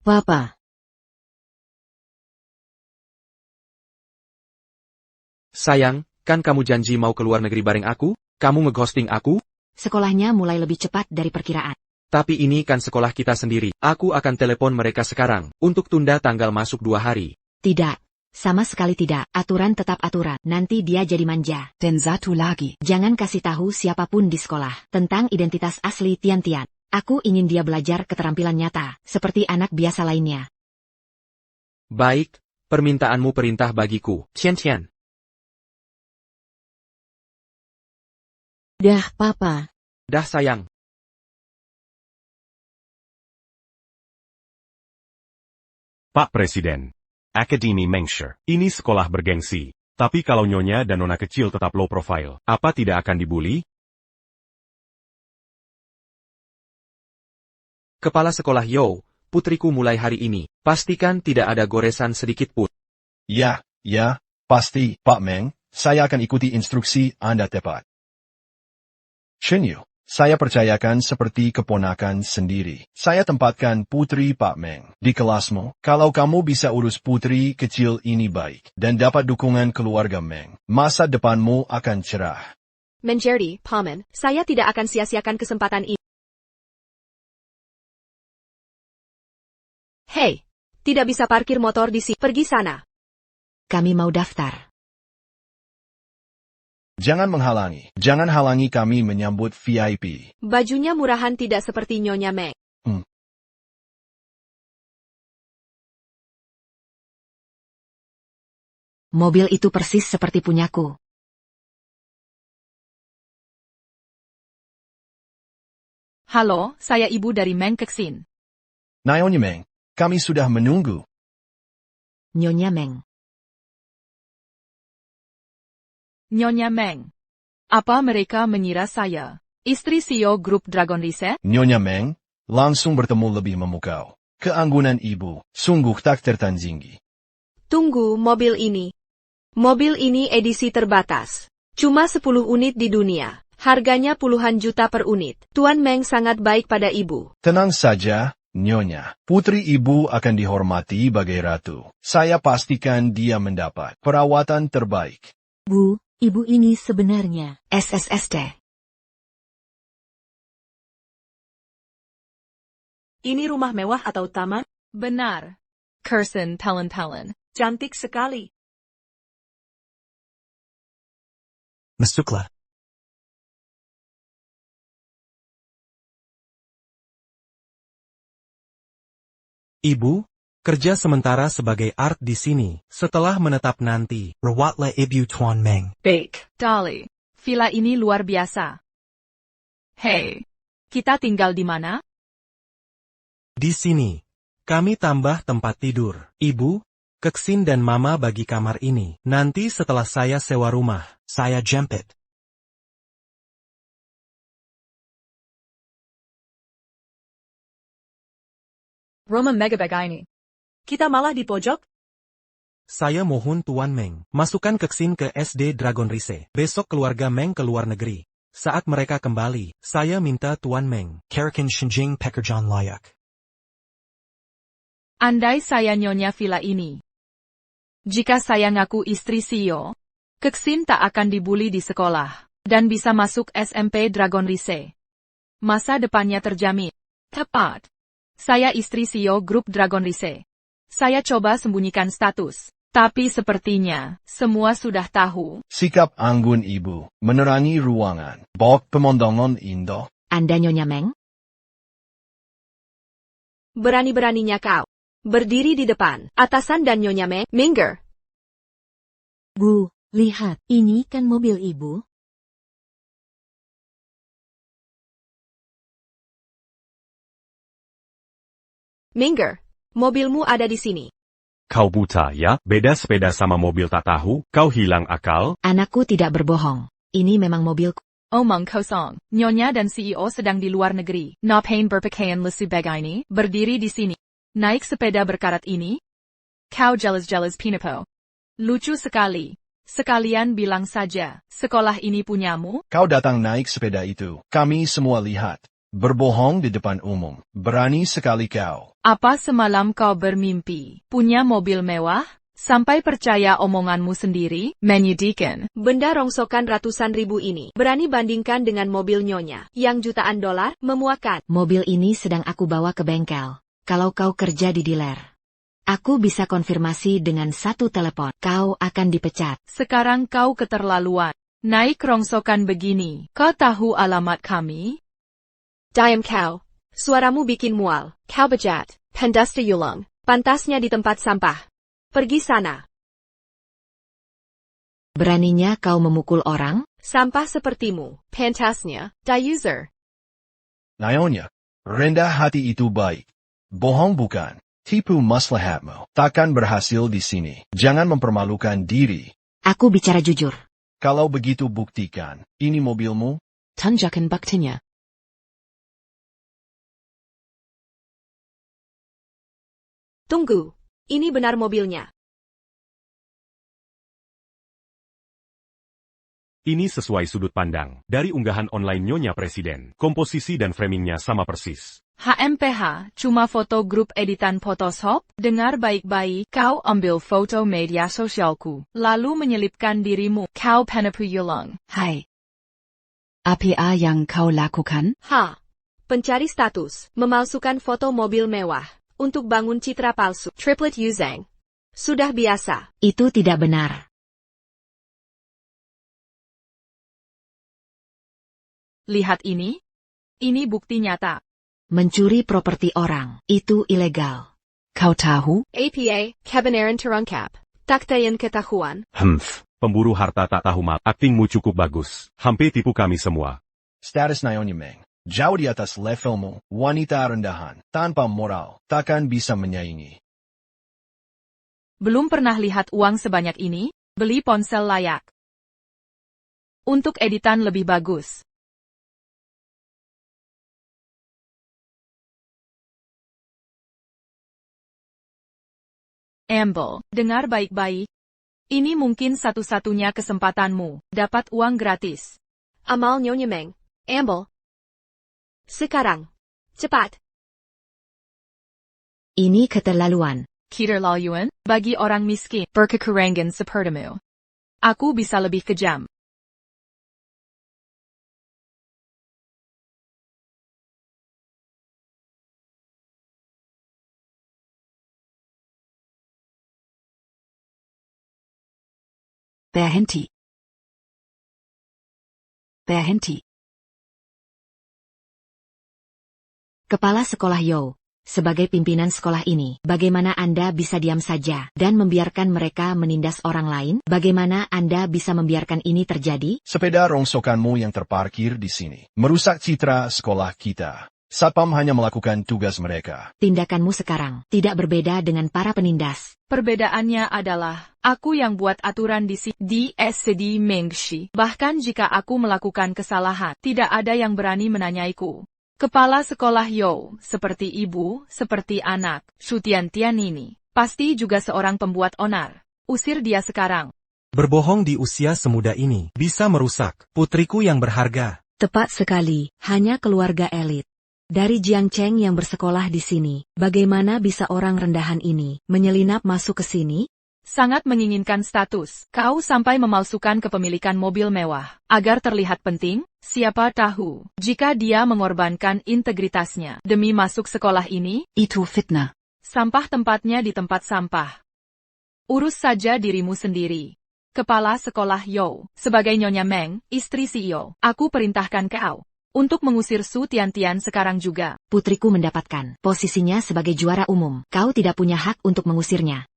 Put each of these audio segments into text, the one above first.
Papa. Sayang, kan kamu janji mau ke luar negeri bareng aku? Kamu ngeghosting aku? Sekolahnya mulai lebih cepat dari perkiraan. Tapi ini kan sekolah kita sendiri. Aku akan telepon mereka sekarang, untuk tunda tanggal masuk 2 hari. Tidak. Sama sekali tidak. Aturan tetap aturan. Nanti dia jadi manja. Dan satu lagi. Jangan kasih tahu siapapun di sekolah tentang identitas asli Tian-Tian. Aku ingin dia belajar keterampilan nyata, seperti anak biasa lainnya. Baik, permintaanmu perintah bagiku, Tian-Tian. Dah, Papa. Dah sayang. Pak Presiden. Akademi Mengsher. Ini sekolah bergengsi. Tapi kalau nyonya dan nona kecil tetap low profile, apa tidak akan dibully? Kepala sekolah Yo, putriku mulai hari ini. Pastikan tidak ada goresan sedikit pun. Ya, pasti, Pak Meng. Saya akan ikuti instruksi Anda tepat. Shenyu, saya percayakan seperti keponakan sendiri. Saya tempatkan putri Pak Meng di kelasmu. Kalau kamu bisa urus putri kecil ini baik, dan dapat dukungan keluarga Meng, masa depanmu akan cerah. Menjadi, Paman, saya tidak akan sia-siakan kesempatan ini. Hei, tidak bisa parkir motor di sini. Pergi sana. Kami mau daftar. Jangan halangi kami menyambut VIP. Bajunya murahan tidak seperti Nyonya Meng. Mobil itu persis seperti punyaku. Halo, saya ibu dari Meng Kexin. Nyonya Meng, kami sudah menunggu. Nyonya Meng. Nyonya Meng. Apa mereka mengira saya istri CEO Grup Dragon Rise? Nyonya Meng, langsung bertemu lebih memukau. Keanggunan ibu, sungguh tak tertandingi. Tunggu, mobil ini. Mobil ini edisi terbatas. Cuma 10 unit di dunia. Harganya puluhan juta per unit. Tuan Meng sangat baik pada ibu. Tenang saja, Nyonya. Putri ibu akan dihormati bagai ratu. Saya pastikan dia mendapat perawatan terbaik. Bu, ibu ini sebenarnya SSSD. Ini rumah mewah atau taman? Benar. Kursen Pelen-Pelen. Cantik sekali. Masuklah. Ibu, kerja sementara sebagai art di sini. Setelah menetap nanti, rawatlah ibu Tuan Meng. Baik. Dali. Villa ini luar biasa. Hei. Kita tinggal di mana? Di sini. Kami tambah tempat tidur. Ibu, Keksin dan Mama bagi kamar ini. Nanti setelah saya sewa rumah, saya jemput. Roma Megabag ini. Kita malah di pojok? Saya mohon Tuan Meng, masukkan Keksin ke SD Dragon Rise. Besok keluarga Meng ke luar negeri. Saat mereka kembali, saya minta Tuan Meng, Karakin Shinjing Pekerjaan layak. Andai saya nyonya villa ini. Jika saya ngaku istri CEO, Keksin tak akan dibully di sekolah, dan bisa masuk SMP Dragon Rise. Masa depannya terjamin. Tepat. Saya istri CEO Grup Dragon Rise. Saya coba sembunyikan status, tapi sepertinya semua sudah tahu. Sikap anggun ibu, menerangi ruangan, bak pemandangan indah. Anda Nyonya Meng? Berani-beraninya kau. Berdiri di depan, atasan dan Nyonya Meng, minggir. Bu, lihat, ini kan mobil ibu. Minggir. Mobilmu ada di sini. Kau buta ya? Beda sepeda sama mobil tak tahu? Kau hilang akal? Anakku tidak berbohong. Ini memang mobilku. Omong kosong. Nyonya dan CEO sedang di luar negeri. Ngapain berpakaian lesu begini? Berdiri di sini. Naik sepeda berkarat ini? Kau jelas-jelas pinapo. Lucu sekali. Sekalian bilang saja, sekolah ini punyamu? Kau datang naik sepeda itu. Kami semua lihat. Berbohong di depan umum. Berani sekali kau. Apa semalam kau bermimpi? Punya mobil mewah? Sampai percaya omonganmu sendiri, menyedihkan. Benda rongsokan ratusan ribu ini, berani bandingkan dengan mobil nyonya, yang jutaan dolar, memuakan. Mobil ini sedang aku bawa ke bengkel. Kalau kau kerja di dealer, aku bisa konfirmasi dengan satu telepon. Kau akan dipecat. Sekarang kau keterlaluan. Naik rongsokan begini. Kau tahu alamat kami? Diam kau. Suaramu bikin mual. Kau bejat. Pendas yulung. Pantasnya di tempat sampah. Pergi sana. Beraninya kau memukul orang? Sampah sepertimu. Pantasnya. User. Nyonya, rendah hati itu baik. Bohong bukan. Tipu maslahatmu. Takkan berhasil di sini. Jangan mempermalukan diri. Aku bicara jujur. Kalau begitu buktikan. Ini mobilmu? Tunjukkan buktinya. Tunggu. Ini benar mobilnya. Ini sesuai sudut pandang. Dari unggahan online Nyonya Presiden, komposisi dan framingnya sama persis. HMPH, cuma foto grup editan Photoshop? Dengar baik-baik, kau ambil foto media sosialku, lalu menyelipkan dirimu. Kau penipu yulung. Hai. Apa yang kau lakukan? Pencari status, memalsukan foto mobil mewah, untuk bangun citra palsu. Triplet using. Sudah biasa. Itu tidak benar. Lihat ini. Ini bukti nyata. Mencuri properti orang, itu ilegal. Kau tahu? APA, kebenaran terungkap. Taktayan ketahuan. Pemburu harta tak tahu mal. Aktingmu cukup bagus. Hampir tipu kami semua. Status Nyonya Meng. Jauh di atas levelmu. Wanita rendahan. Tanpa moral. Takkan bisa menyaingi. Belum pernah lihat uang sebanyak ini? Beli ponsel layak. Untuk editan lebih bagus. Amble, dengar baik-baik. Ini mungkin satu-satunya kesempatanmu, dapat uang gratis. Amal Nyonya Meng. Amble. Sekarang. Cepat. Ini keterlaluan. Keterlaluan, bagi orang miskin, berkekurangan sepertimu. Aku bisa lebih kejam. Berhenti. Berhenti. Kepala Sekolah Yo, sebagai pimpinan sekolah ini, bagaimana Anda bisa diam saja dan membiarkan mereka menindas orang lain? Bagaimana Anda bisa membiarkan ini terjadi? Sepeda rongsokanmu yang terparkir di sini. Merusak citra sekolah kita. Satpam hanya melakukan tugas mereka. Tindakanmu sekarang tidak berbeda dengan para penindas. Perbedaannya adalah, aku yang buat aturan di SD Mengshi. Bahkan jika aku melakukan kesalahan, tidak ada yang berani menanyaiku. Kepala sekolah Yo, seperti ibu, seperti anak, Shutiantian ini, pasti juga seorang pembuat onar. Usir dia sekarang. Berbohong di usia semuda ini bisa merusak putriku yang berharga. Tepat sekali, hanya keluarga elit. Dari Jiangcheng yang bersekolah di sini, bagaimana bisa orang rendahan ini menyelinap masuk ke sini? Sangat menginginkan status. Kau sampai memalsukan kepemilikan mobil mewah. Agar terlihat penting, siapa tahu, jika dia mengorbankan integritasnya demi masuk sekolah ini, Itu fitnah. sampah tempatnya di tempat sampah. Urus saja dirimu sendiri. Kepala sekolah Yo, sebagai Nyonya Meng, istri CEO, aku perintahkan kau untuk mengusir Su Tiantian sekarang juga. Putriku mendapatkan posisinya sebagai juara umum. Kau tidak punya hak untuk mengusirnya.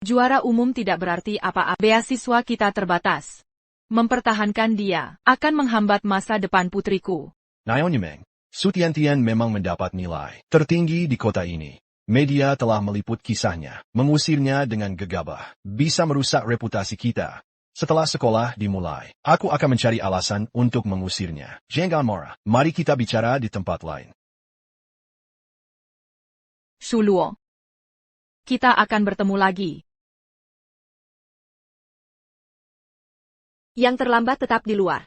Juara umum tidak berarti apa-apa. Beasiswa kita terbatas. Mempertahankan dia akan menghambat masa depan putriku. Nyonya Meng, Su Tiantian memang mendapat nilai tertinggi di kota ini. Media telah meliput kisahnya. Mengusirnya dengan gegabah bisa merusak reputasi kita. Setelah sekolah dimulai, aku akan mencari alasan untuk mengusirnya. Jangan marah, mari kita bicara di tempat lain. Shuluo. Kita akan bertemu lagi. Yang terlambat tetap di luar.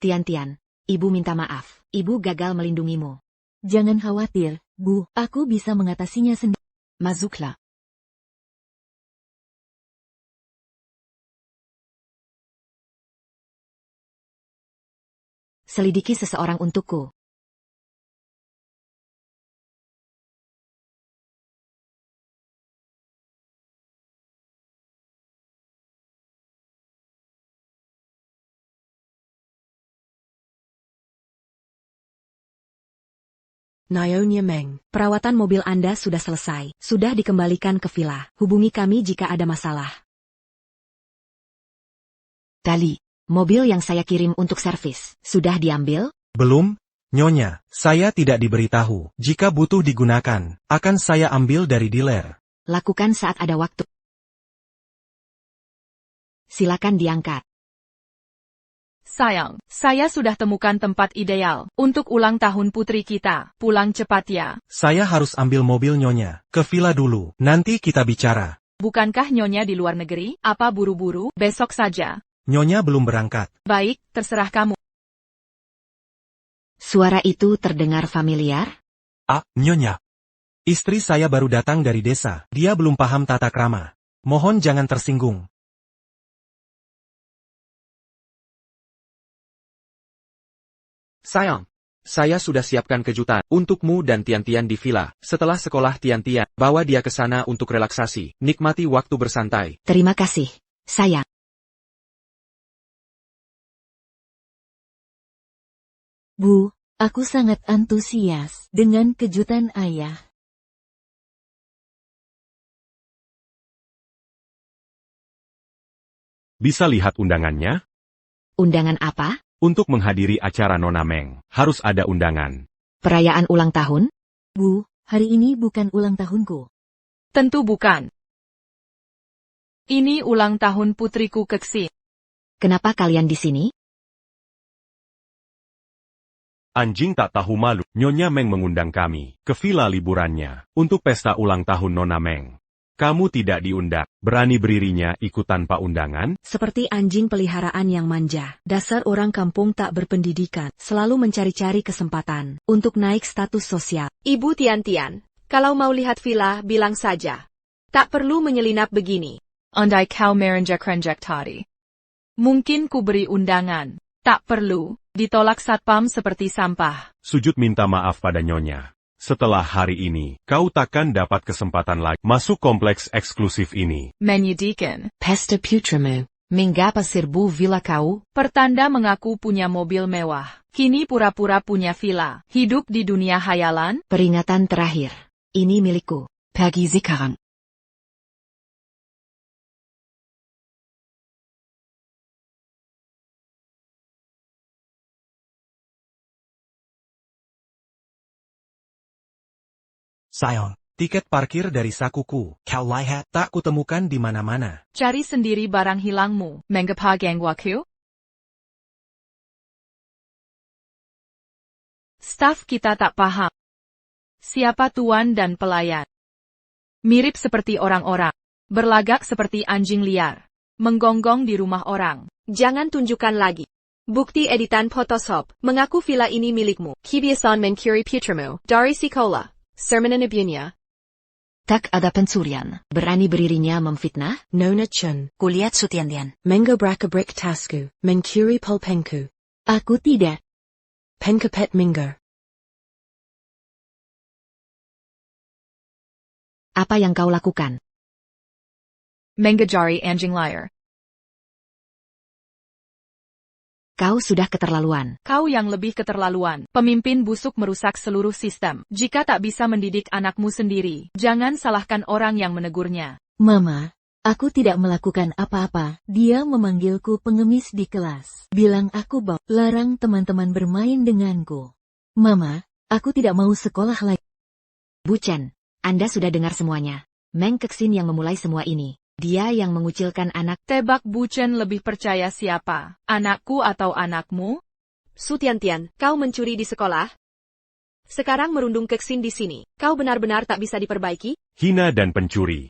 Tian-Tian, ibu minta maaf. Ibu gagal melindungimu. Jangan khawatir, Bu. Aku bisa mengatasinya sendiri. Masuklah. Selidiki seseorang untukku. Nyonya Meng, perawatan mobil Anda sudah selesai. Sudah dikembalikan ke villa. Hubungi kami jika ada masalah. Dali, mobil yang saya kirim untuk servis, sudah diambil? Belum, Nyonya. Saya tidak diberitahu. Jika butuh digunakan, akan saya ambil dari dealer. Lakukan saat ada waktu. Silakan diangkat. Sayang, saya sudah temukan tempat ideal untuk ulang tahun putri kita. Pulang cepat ya. Saya harus ambil mobil Nyonya ke villa dulu. Nanti kita bicara. Bukankah Nyonya di luar negeri? Apa buru-buru? Besok saja. Nyonya belum berangkat. Baik, terserah kamu. Suara itu terdengar familiar? Ah, Nyonya. Istri saya baru datang dari desa. Dia belum paham tata krama. Mohon jangan tersinggung. Sayang, saya sudah siapkan kejutan untukmu dan Tian-Tian di villa. Setelah sekolah Tian-Tian, bawa dia ke sana untuk relaksasi, nikmati waktu bersantai. Terima kasih, sayang. Bu, aku sangat antusias dengan kejutan ayah. Bisa lihat undangannya? Undangan apa? Untuk menghadiri acara Nona Meng, harus ada undangan. Perayaan ulang tahun? Bu, hari ini bukan ulang tahunku. Tentu bukan. Ini ulang tahun putriku Keksin. Kenapa kalian di sini? Anjing tak tahu malu, Nyonya Meng mengundang kami ke villa liburannya untuk pesta ulang tahun Nona Meng. Kamu tidak diundang, berani berdirinya ikut tanpa undangan? Seperti anjing peliharaan yang manja. Dasar orang kampung tak berpendidikan, selalu mencari-cari kesempatan untuk naik status sosial. Ibu Tian-Tian, kalau mau lihat villa, bilang saja. Tak perlu menyelinap begini. Andai kau merenjak-renjak tadi. Mungkin ku beri undangan. Tak perlu, ditolak satpam seperti sampah. Sujud minta maaf pada Nyonya. Setelah hari ini, kau takkan dapat kesempatan lagi masuk kompleks eksklusif ini. Menyedihkan. Pesta putramu, mengapa serbu villa kau? Pertanda mengaku punya mobil mewah. Kini pura-pura punya villa. Hidup di dunia hayalan. Peringatan terakhir. Ini milikku. Pergi sekarang. Sayang, tiket parkir dari sakuku. Kau lihat, tak kutemukan di mana-mana. Cari sendiri barang hilangmu. Mengapa gangwaku? Staf kita tak paham. Siapa tuan dan pelayan? Mirip seperti orang-orang. Berlagak seperti anjing liar. Menggonggong di rumah orang. Jangan tunjukkan lagi. Bukti editan Photoshop, mengaku villa ini milikmu. Kibiasan mencuri putramu, dari sekolah. Sermon ibunya. Tak ada pencurian. Berani berdirinya memfitnah? Nona Chun. Kulihat su Tian-Tian. Mengo braka-brik tasku. Mencuri pulpenku. Aku tidak. Penkepet Minggo. Apa yang kau lakukan? Mengajari anjing liar. Kau sudah keterlaluan. Kau yang lebih keterlaluan. Pemimpin busuk merusak seluruh sistem. Jika tak bisa mendidik anakmu sendiri, jangan salahkan orang yang menegurnya. Mama, aku tidak melakukan apa-apa. Dia memanggilku pengemis di kelas. Bilang aku larang teman-teman bermain denganku. Mama, aku tidak mau sekolah lagi. Bu Chen, Anda sudah dengar semuanya. Meng Keksin yang memulai semua ini. Dia yang mengucilkan anak. Tebak Bu Chen lebih percaya siapa? Anakku atau anakmu? Su Tian-Tian, kau mencuri di sekolah? Sekarang merundung Keksin di sini. Kau benar-benar tak bisa diperbaiki? Hina dan pencuri.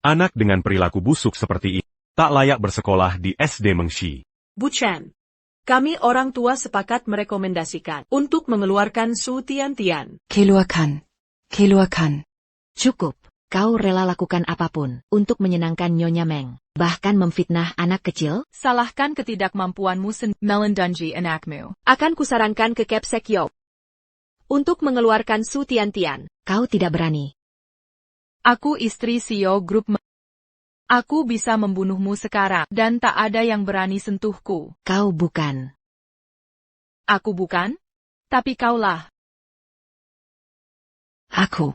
Anak dengan perilaku busuk seperti ini tak layak bersekolah di SD Mengshi. Bu Chen, Kami orang tua sepakat merekomendasikan untuk mengeluarkan Su Tiantian. Keluarkan. Keluarkan. Cukup. Kau rela lakukan apapun untuk menyenangkan Nyonya Meng, bahkan memfitnah anak kecil? Salahkan ketidakmampuanmu melindungi anakmu. Akan kusarankan ke Capsek Yo untuk mengeluarkan Su Tiantian. Kau tidak berani. Aku istri CEO Grup. Aku bisa membunuhmu sekarang, dan tak ada yang berani sentuhku. Kau bukan. Aku bukan? Tapi kaulah. Aku.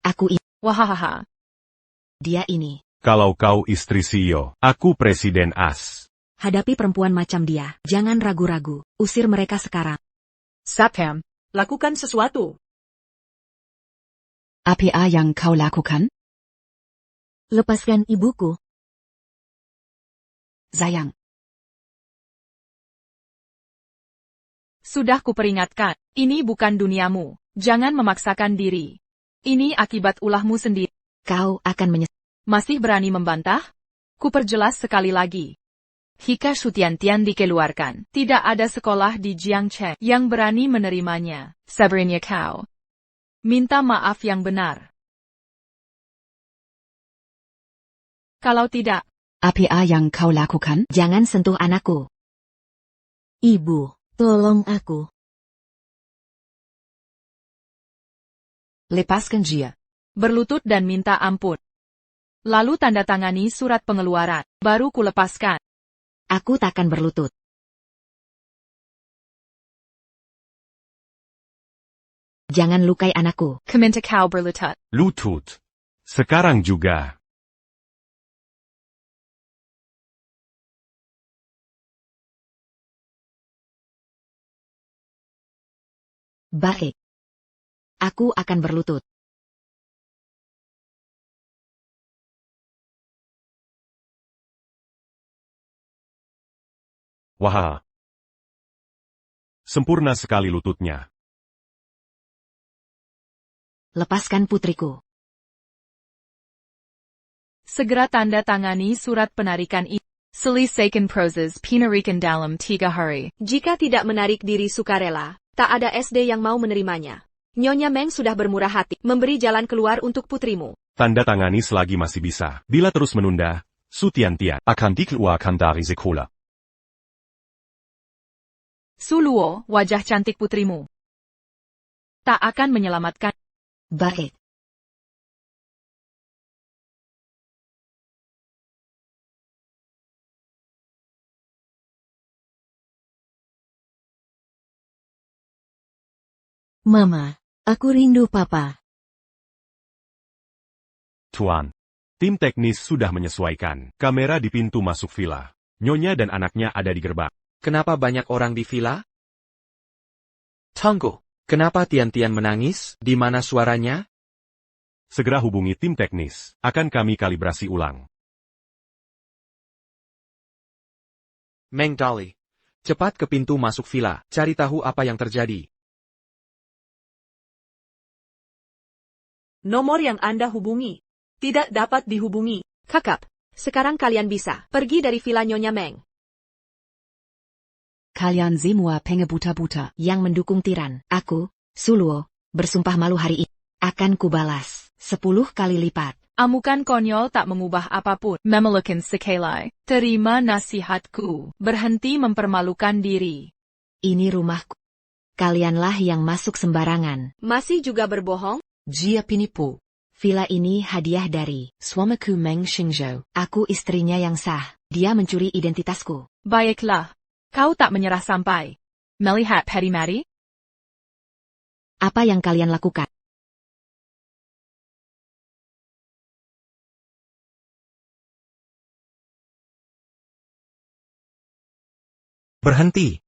Aku ini. Wahahaha. Dia ini. Kalau kau istri CEO, aku presiden AS. Hadapi perempuan macam dia. Jangan ragu-ragu. Usir mereka sekarang. Sapham, lakukan sesuatu. Apa yang kau lakukan? Lepaskan ibuku. Sayang. Sudah kuperingatkan, ini bukan duniamu. Jangan memaksakan diri. Ini akibat ulahmu sendiri. Kau akan menyesal. Masih berani membantah? Kuperjelas sekali lagi. Jika Su Tiantian dikeluarkan, tidak ada sekolah di Jiangche yang berani menerimanya. Sabarnya kau. Minta maaf yang benar. Kalau tidak, Apa yang kau lakukan? Jangan sentuh anakku. Ibu, tolong aku. Lepaskan dia. berlutut dan minta ampun. Lalu tanda tangani surat pengeluaran, baru kulepaskan. Aku takkan berlutut. Jangan lukai anakku. Keminta kau berlutut. Lutut. Sekarang juga. Baik. Aku akan berlutut. Wah. Sempurna sekali lututnya. Lepaskan putriku. Segera tanda tangani surat penarikan ini. Selesaikan proses penarikan dalam 3 hari. Jika tidak menarik diri sukarela, tak ada SD yang mau menerimanya. Nyonya Meng sudah bermurah hati, memberi jalan keluar untuk putrimu. Tanda tangani selagi masih bisa. Bila terus menunda, Su Tiantian akan dikeluarkan dari sekolah. Su Luo, wajah cantik putrimu. Tak akan menyelamatkan. Baik. Mama, aku rindu papa. Tuan. Tim teknis sudah menyesuaikan kamera di pintu masuk villa. Nyonya dan anaknya ada di gerbang. Kenapa banyak orang di villa? Tunggu. Kenapa Tiantian menangis? Di mana suaranya? Segera hubungi tim teknis. Akan kami kalibrasi ulang. Meng Dali. Cepat ke pintu masuk villa. Cari tahu apa yang terjadi. Nomor yang Anda hubungi tidak dapat dihubungi. Kakak, sekarang kalian bisa pergi dari villa Nyonya Meng. Kalian semua pengebuta-buta. Yang mendukung tiran, aku, Su Luo, bersumpah malu hari ini. Akan kubalas 10 kali lipat. Amukan konyol tak mengubah apapun. Memelukan sekali. Terima nasihatku. Berhenti mempermalukan diri. Ini rumahku. Kalianlah yang masuk sembarangan. Masih juga berbohong? Jia pinipu. Villa ini hadiah dari Suamiku Meng Xingzhou. aku, istrinya yang sah. Dia mencuri identitasku. Baiklah. Kau tak menyerah sampai melihat Petty. Apa yang kalian lakukan? Berhenti.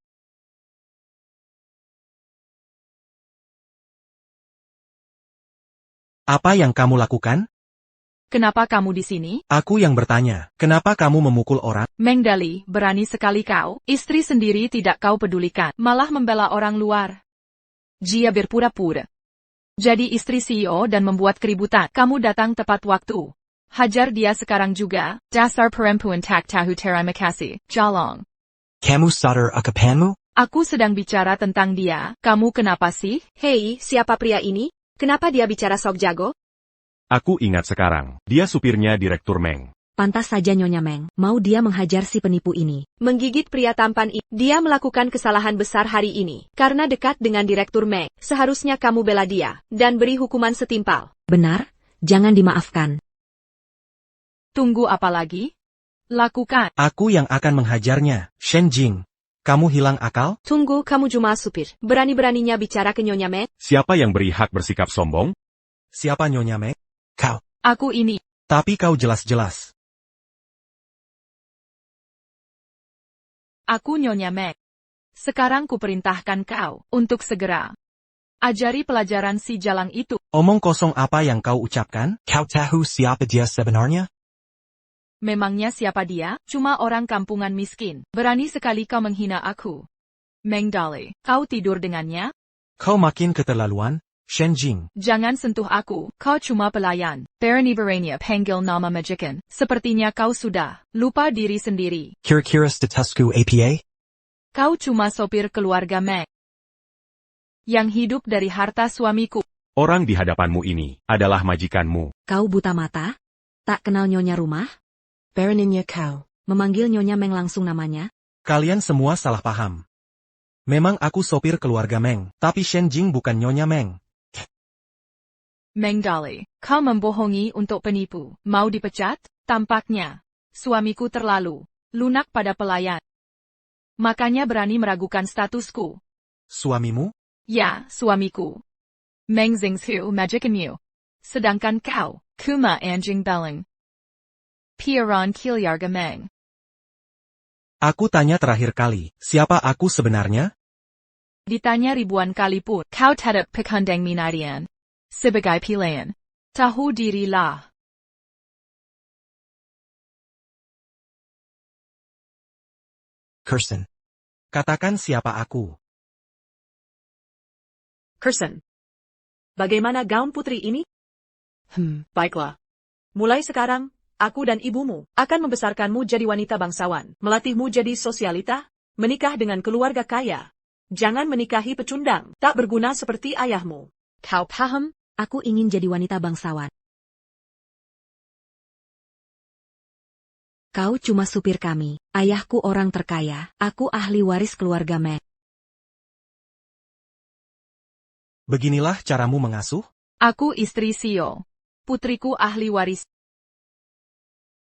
Apa yang kamu lakukan? Kenapa kamu di sini? Aku yang bertanya, kenapa kamu memukul orang? Meng Dali, berani sekali kau. Istri sendiri tidak kau pedulikan, malah membela orang luar. Jia berpura-pura jadi istri CEO dan membuat keributan. Kamu datang tepat waktu. Hajar dia sekarang juga. Dasar perempuan tak tahu terima kasih. Jalong. Kamu sadar akapanmu? Aku sedang bicara tentang dia. Kamu kenapa sih? Hei, siapa pria ini? Kenapa dia bicara sok jago? Aku ingat sekarang. Dia supirnya Direktur Meng. Pantas saja Nyonya Meng, mau dia menghajar si penipu ini. Menggigit pria tampan ini. Dia melakukan kesalahan besar hari ini. Karena dekat dengan Direktur Meng, seharusnya kamu bela dia, dan beri hukuman setimpal. Benar, jangan dimaafkan. Tunggu apa lagi? Lakukan. Aku yang akan menghajarnya. Shen Jing. Kamu hilang akal? Tunggu, kamu cuma supir. Berani-beraninya bicara ke Nyonya Meng? Siapa yang beri hak bersikap sombong? Siapa Nyonya Meng? Kau. Aku ini. Tapi kau jelas-jelas. Aku Nyonya Meng. Sekarang kuperintahkan kau untuk segera ajari pelajaran si jalang itu. Omong kosong apa yang kau ucapkan? Kau tahu siapa dia sebenarnya? Memangnya siapa dia? Cuma orang kampungan miskin. Berani sekali kau menghina aku. Meng Dali, kau tidur dengannya? Kau makin keterlaluan, Shen Jing. Jangan sentuh aku, kau cuma pelayan. Berani-beraninya panggil nama majikan. Sepertinya kau sudah lupa diri sendiri. Kira-kira statusku APA? Kau cuma sopir keluarga Meng yang hidup dari harta suamiku. Orang di hadapanmu ini adalah majikanmu. Kau buta mata? Tak kenal Nyonya rumah? Baroninnya kau. Memanggil Nyonya Meng langsung namanya? Kalian semua salah paham. Memang aku sopir keluarga Meng, tapi Shen Jing bukan Nyonya Meng. Meng Dali, kau membohongi untuk penipu. Mau dipecat? Tampaknya suamiku terlalu lunak pada pelayan. Makanya berani meragukan statusku. Suamimu? Ya, suamiku. Meng Zingsu majikanmu. Sedangkan kau, Kuma Anjing Beling. Piaran Kilyarga Meng. Aku tanya terakhir kali, siapa aku sebenarnya? Ditanya ribuan kali pun, kau tetap pekandang minadian. Sebagai pilihan. Tahu dirilah. Kirsten. Katakan siapa aku. Kirsten. Bagaimana gaun putri ini? Baiklah. Mulai sekarang, aku dan ibumu akan membesarkanmu jadi wanita bangsawan, melatihmu jadi sosialita, menikah dengan keluarga kaya. Jangan menikahi pecundang, tak berguna seperti ayahmu. Kau paham? Aku ingin jadi wanita bangsawan. Kau cuma supir kami. Ayahku orang terkaya. Aku ahli waris keluarga Meng. Beginilah caramu mengasuh? Aku istri Sio. Putriku ahli waris.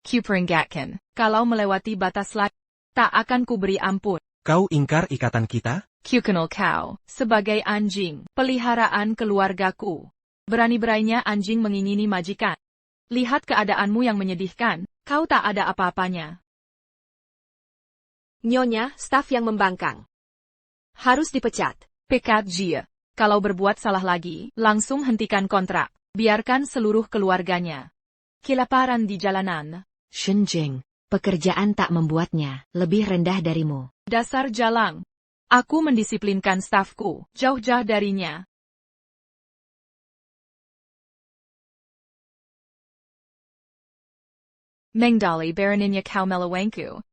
Kuperingatkan, kalau melewati batas lagi, tak akan kuberi ampun. Kau ingkar ikatan kita? Kukenal kau, sebagai anjing, peliharaan keluargaku. Berani-beraninya anjing mengingini majikan. Lihat keadaanmu yang menyedihkan, kau tak ada apa-apanya. Nyonya, staf yang membangkang. Harus dipecat. Pecat Jia. Kalau berbuat salah lagi, langsung hentikan kontrak. Biarkan seluruh keluarganya kelaparan di jalanan. Shen Jing, pekerjaan tak membuatnya lebih rendah darimu. Dasar jalang. Aku mendisiplinkan stafku, jauh-jauh darinya. Meng Dali Baroninnya kau melawengku.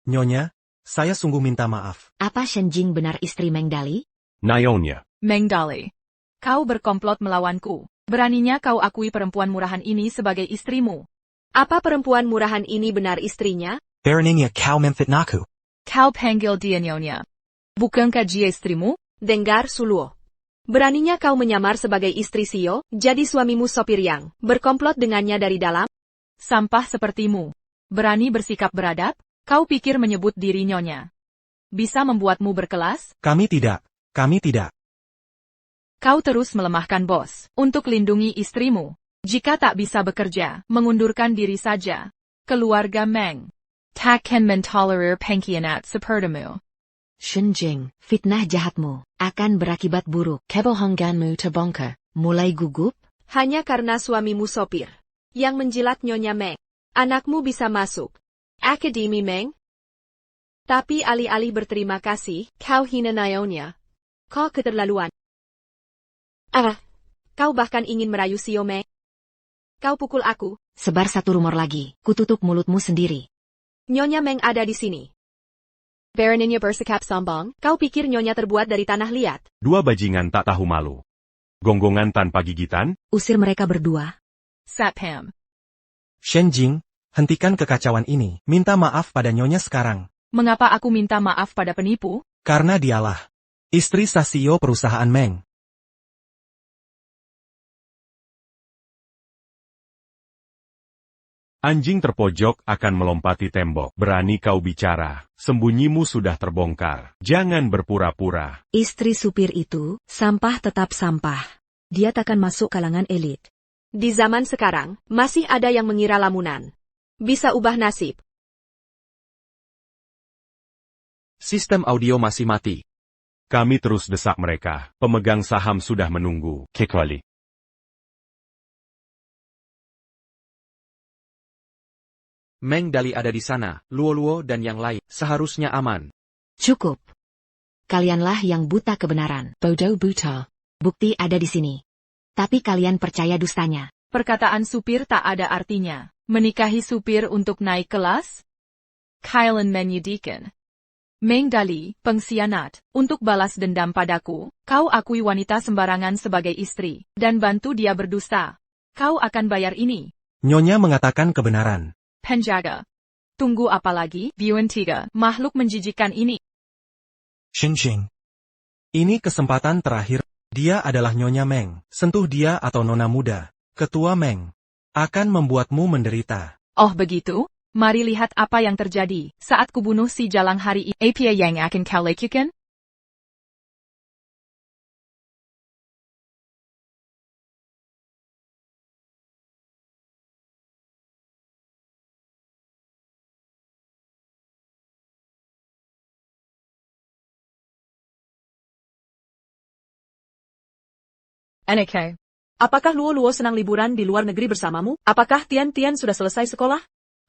Nyonya, saya sungguh minta maaf. Apa Shen Jing benar istri Meng Dali? Nyonya. Meng Dali. Kau berkomplot melawanku. Beraninya kau akui perempuan murahan ini sebagai istrimu. Apa perempuan murahan ini benar istrinya? Baroninnya kau memfitnahku. Kau panggil dia Nyonya. Bukankah dia istrimu? Dengar Suluo. Beraninya kau menyamar sebagai istri Sio, jadi suamimu sopir yang berkomplot dengannya dari dalam? Sampah sepertimu. Berani bersikap beradab? Kau pikir menyebut diri Nyonya bisa membuatmu berkelas? Kami tidak. Kami tidak. Kau terus melemahkan bos untuk lindungi istrimu. Jika tak bisa bekerja, mengundurkan diri saja. Keluarga Meng takkan mentolerir pengkhianat sepertimu. Shen Jing, fitnah jahatmu akan berakibat buruk. Kebohonganmu terbongkar. Mulai gugup? Hanya karena suamimu sopir yang menjilat Nyonya Meng. Anakmu bisa masuk Akademi Meng. Tapi alih-alih berterima kasih, kau hina Nyonya. Kau keterlaluan. Kau bahkan ingin merayu Sio Meng. kau pukul aku. Sebar satu rumor lagi, kututup mulutmu sendiri. Nyonya Meng ada di sini. Baroninnya bersikap sombong, kau pikir Nyonya terbuat dari tanah liat? Dua bajingan tak tahu malu. Gonggongan tanpa gigitan? Usir mereka berdua. Sapham. Shenjing, hentikan kekacauan ini. Minta maaf pada Nyonya sekarang. Mengapa aku minta maaf pada penipu? Karena dialah istri Sasio perusahaan Meng. Anjing terpojok akan melompati tembok. Berani kau bicara. Sembunyimu sudah terbongkar. Jangan berpura-pura. Istri supir itu, sampah tetap sampah. Dia takkan masuk kalangan elit. Di zaman sekarang, masih ada yang mengira lamunan bisa ubah nasib. Sistem audio masih mati. Kami terus desak mereka. Pemegang saham sudah menunggu. Kecuali. Meng Dali ada di sana, Luo-Luo dan yang lain, seharusnya aman. Cukup. Kalianlah yang buta kebenaran. Bodoh buta. Bukti ada di sini. Tapi kalian percaya dustanya. Perkataan supir tak ada artinya. Menikahi supir untuk naik kelas? Kylan menyedihkan. Meng Dali, pengkhianat, untuk balas dendam padaku, kau akui wanita sembarangan sebagai istri, dan bantu dia berdusta. Kau akan bayar ini. Nyonya mengatakan kebenaran. Penjaga. Tunggu apa lagi, Buan Tiga, makhluk menjijikan ini. Shenjing. Ini kesempatan terakhir. Dia adalah Nyonya Meng. Sentuh dia atau nona muda. Ketua Meng. Akan membuatmu menderita. Oh begitu? Mari lihat apa yang terjadi saat kubunuh si Jalang hari ini. Apa yang akan kau lakukan? Aneke. Apakah Luo-Luo senang liburan di luar negeri bersamamu? Apakah Tian-Tian sudah selesai sekolah?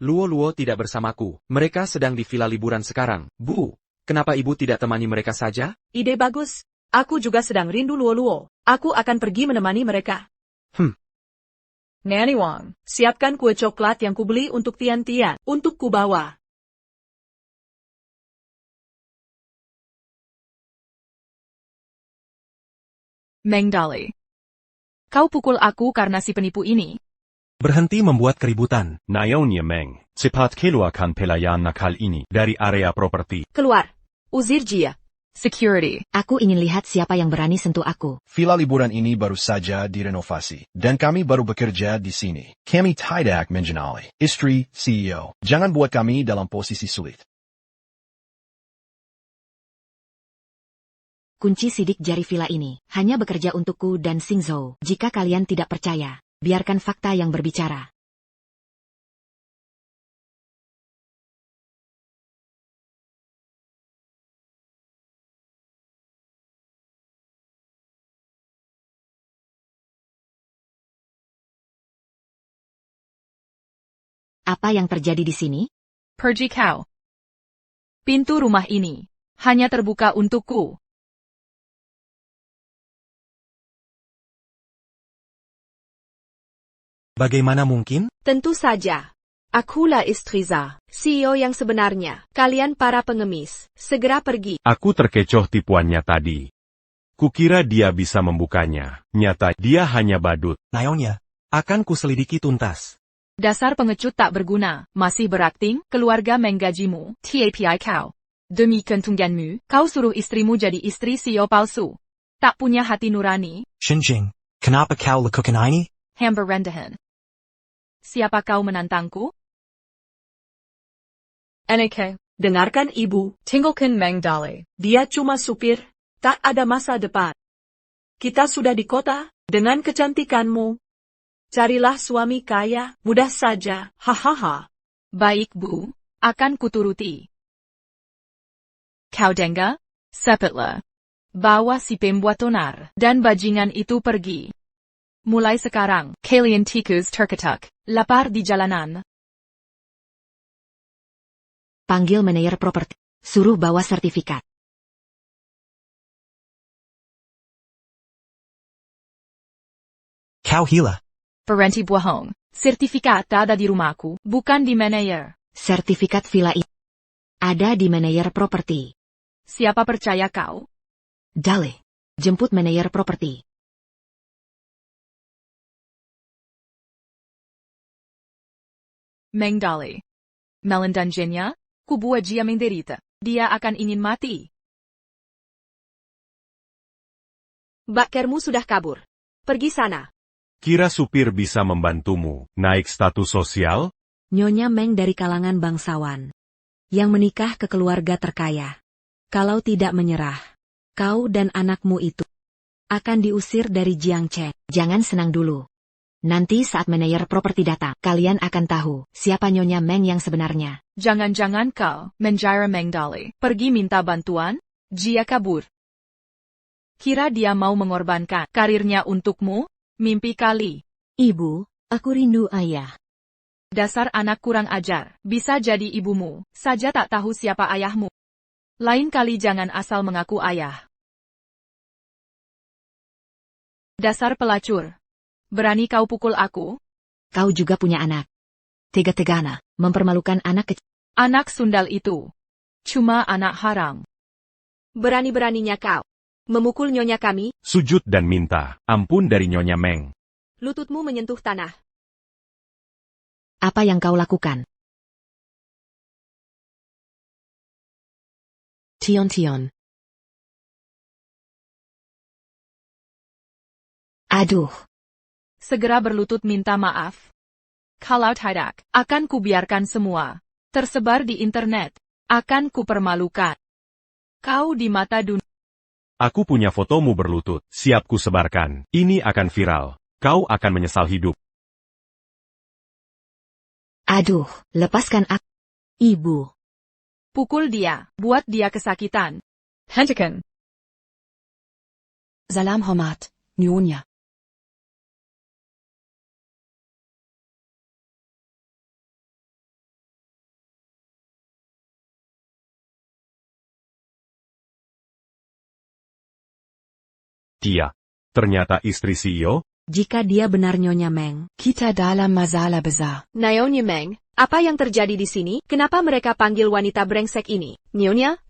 Luo-Luo tidak bersamaku. Mereka sedang di villa liburan sekarang. Bu, kenapa ibu tidak temani mereka saja? Ide bagus. Aku juga sedang rindu Luo-Luo. Aku akan pergi menemani mereka. Nanny Wang, siapkan kue coklat yang kubeli untuk Tian-Tian, untuk kubawa. Meng Dali. Kau pukul aku karena si penipu ini. Berhenti membuat keributan. Nyonya Meng. Cepat keluarkan pelayan nakal ini dari area properti. Keluar. Uzir Jia. Security. Aku ingin lihat siapa yang berani sentuh aku. Villa liburan ini baru saja direnovasi, dan kami baru bekerja di sini. Kami tidak mengenali istri CEO. Jangan buat kami dalam posisi sulit. Kunci sidik jari villa ini hanya bekerja untukku dan Xingzhou. Jika kalian tidak percaya, biarkan fakta yang berbicara. Apa yang terjadi di sini? Pergi kau. Pintu rumah ini hanya terbuka untukku. Bagaimana mungkin? Tentu saja. Akulah Istriza, CEO yang sebenarnya. Kalian para pengemis, segera pergi. Aku terkecoh tipuannya tadi. Kukira dia bisa membukanya. Nyata dia hanya badut. Nyonya, akan kuselidiki tuntas. Dasar pengecut tak berguna, masih berakting, keluarga menggajimu, TAPI kau. Demi keuntunganmu, kau suruh istrimu jadi istri CEO palsu. Tak punya hati nurani. Shenjing, kenapa kau lakukan ini? Hamba rendahan. Siapa kau menantangku? Aneke, dengarkan ibu, tinggalkan Meng Dali. Dia cuma supir, tak ada masa depan. Kita sudah di kota, dengan kecantikanmu. Carilah suami kaya, mudah saja, hahaha. Baik bu, akan kuturuti. Kau dengar? Cepatlah. Bawa si pembuat onar dan bajingan itu pergi. Mulai sekarang, kalian tikus terketuk, lapar di jalanan. Panggil manajer properti. Suruh bawa sertifikat. Kau hila. Berhenti bohong. Sertifikat ada di rumahku, bukan di manajer. Sertifikat villa ini ada di manajer properti. Siapa percaya kau? Dale, jemput manajer properti. Meng Dale. Melandanjenya, kubuat dia menderita. Dia akan ingin mati. Bakkermu sudah kabur. Pergi sana. Kira supir bisa membantumu naik status sosial? Nyonya Meng dari kalangan bangsawan. Yang menikah ke keluarga terkaya. Kalau tidak menyerah, kau dan anakmu itu akan diusir dari Jiangchen. Jangan senang dulu. Nanti saat manajer properti datang, kalian akan tahu siapa Nyonya Meng yang sebenarnya. Jangan-jangan kau menjara Meng Dale. Pergi minta bantuan, dia kabur. Kira dia mau mengorbankan karirnya untukmu? Mimpi kali. Ibu, aku rindu ayah. Dasar anak kurang ajar, bisa jadi ibumu, saja tak tahu siapa ayahmu. Lain kali jangan asal mengaku ayah. Dasar pelacur. Berani kau pukul aku? Kau juga punya anak. Tega-tegana, mempermalukan anak kecil. Anak sundal itu. Cuma anak haram. Berani-beraninya kau memukul nyonya kami. Sujud dan minta ampun dari Nyonya Meng. Lututmu menyentuh tanah. Apa yang kau lakukan? Tion. Aduh. Segera berlutut minta maaf. Kalau tidak, akan kubiarkan semua tersebar di internet. Akan kupermalukan kau di mata dunia. Aku punya fotomu berlutut, siap ku sebarkan. Ini akan viral. Kau akan menyesal hidup. Aduh, lepaskan aku. Ibu. Pukul dia, buat dia kesakitan. Hentikan. Salam hormat, Nyonya. Dia. Ternyata istri CEO? Jika dia benar Nyonya Meng. Kita dalam masalah besar. Nyonya Meng, apa yang terjadi di sini? Kenapa mereka panggil wanita brengsek ini? Nyonya?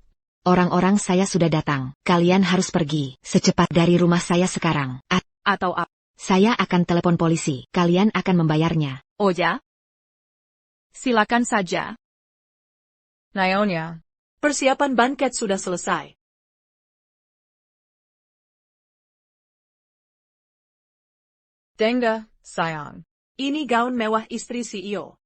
Orang-orang saya sudah datang. Kalian harus pergi secepat dari rumah saya sekarang. Atau apa? Saya akan telepon polisi. Kalian akan membayarnya. Oh ya? Silakan saja. Nyonya. Persiapan banket sudah selesai. Dengga, sayang. Ini gaun mewah istri CEO.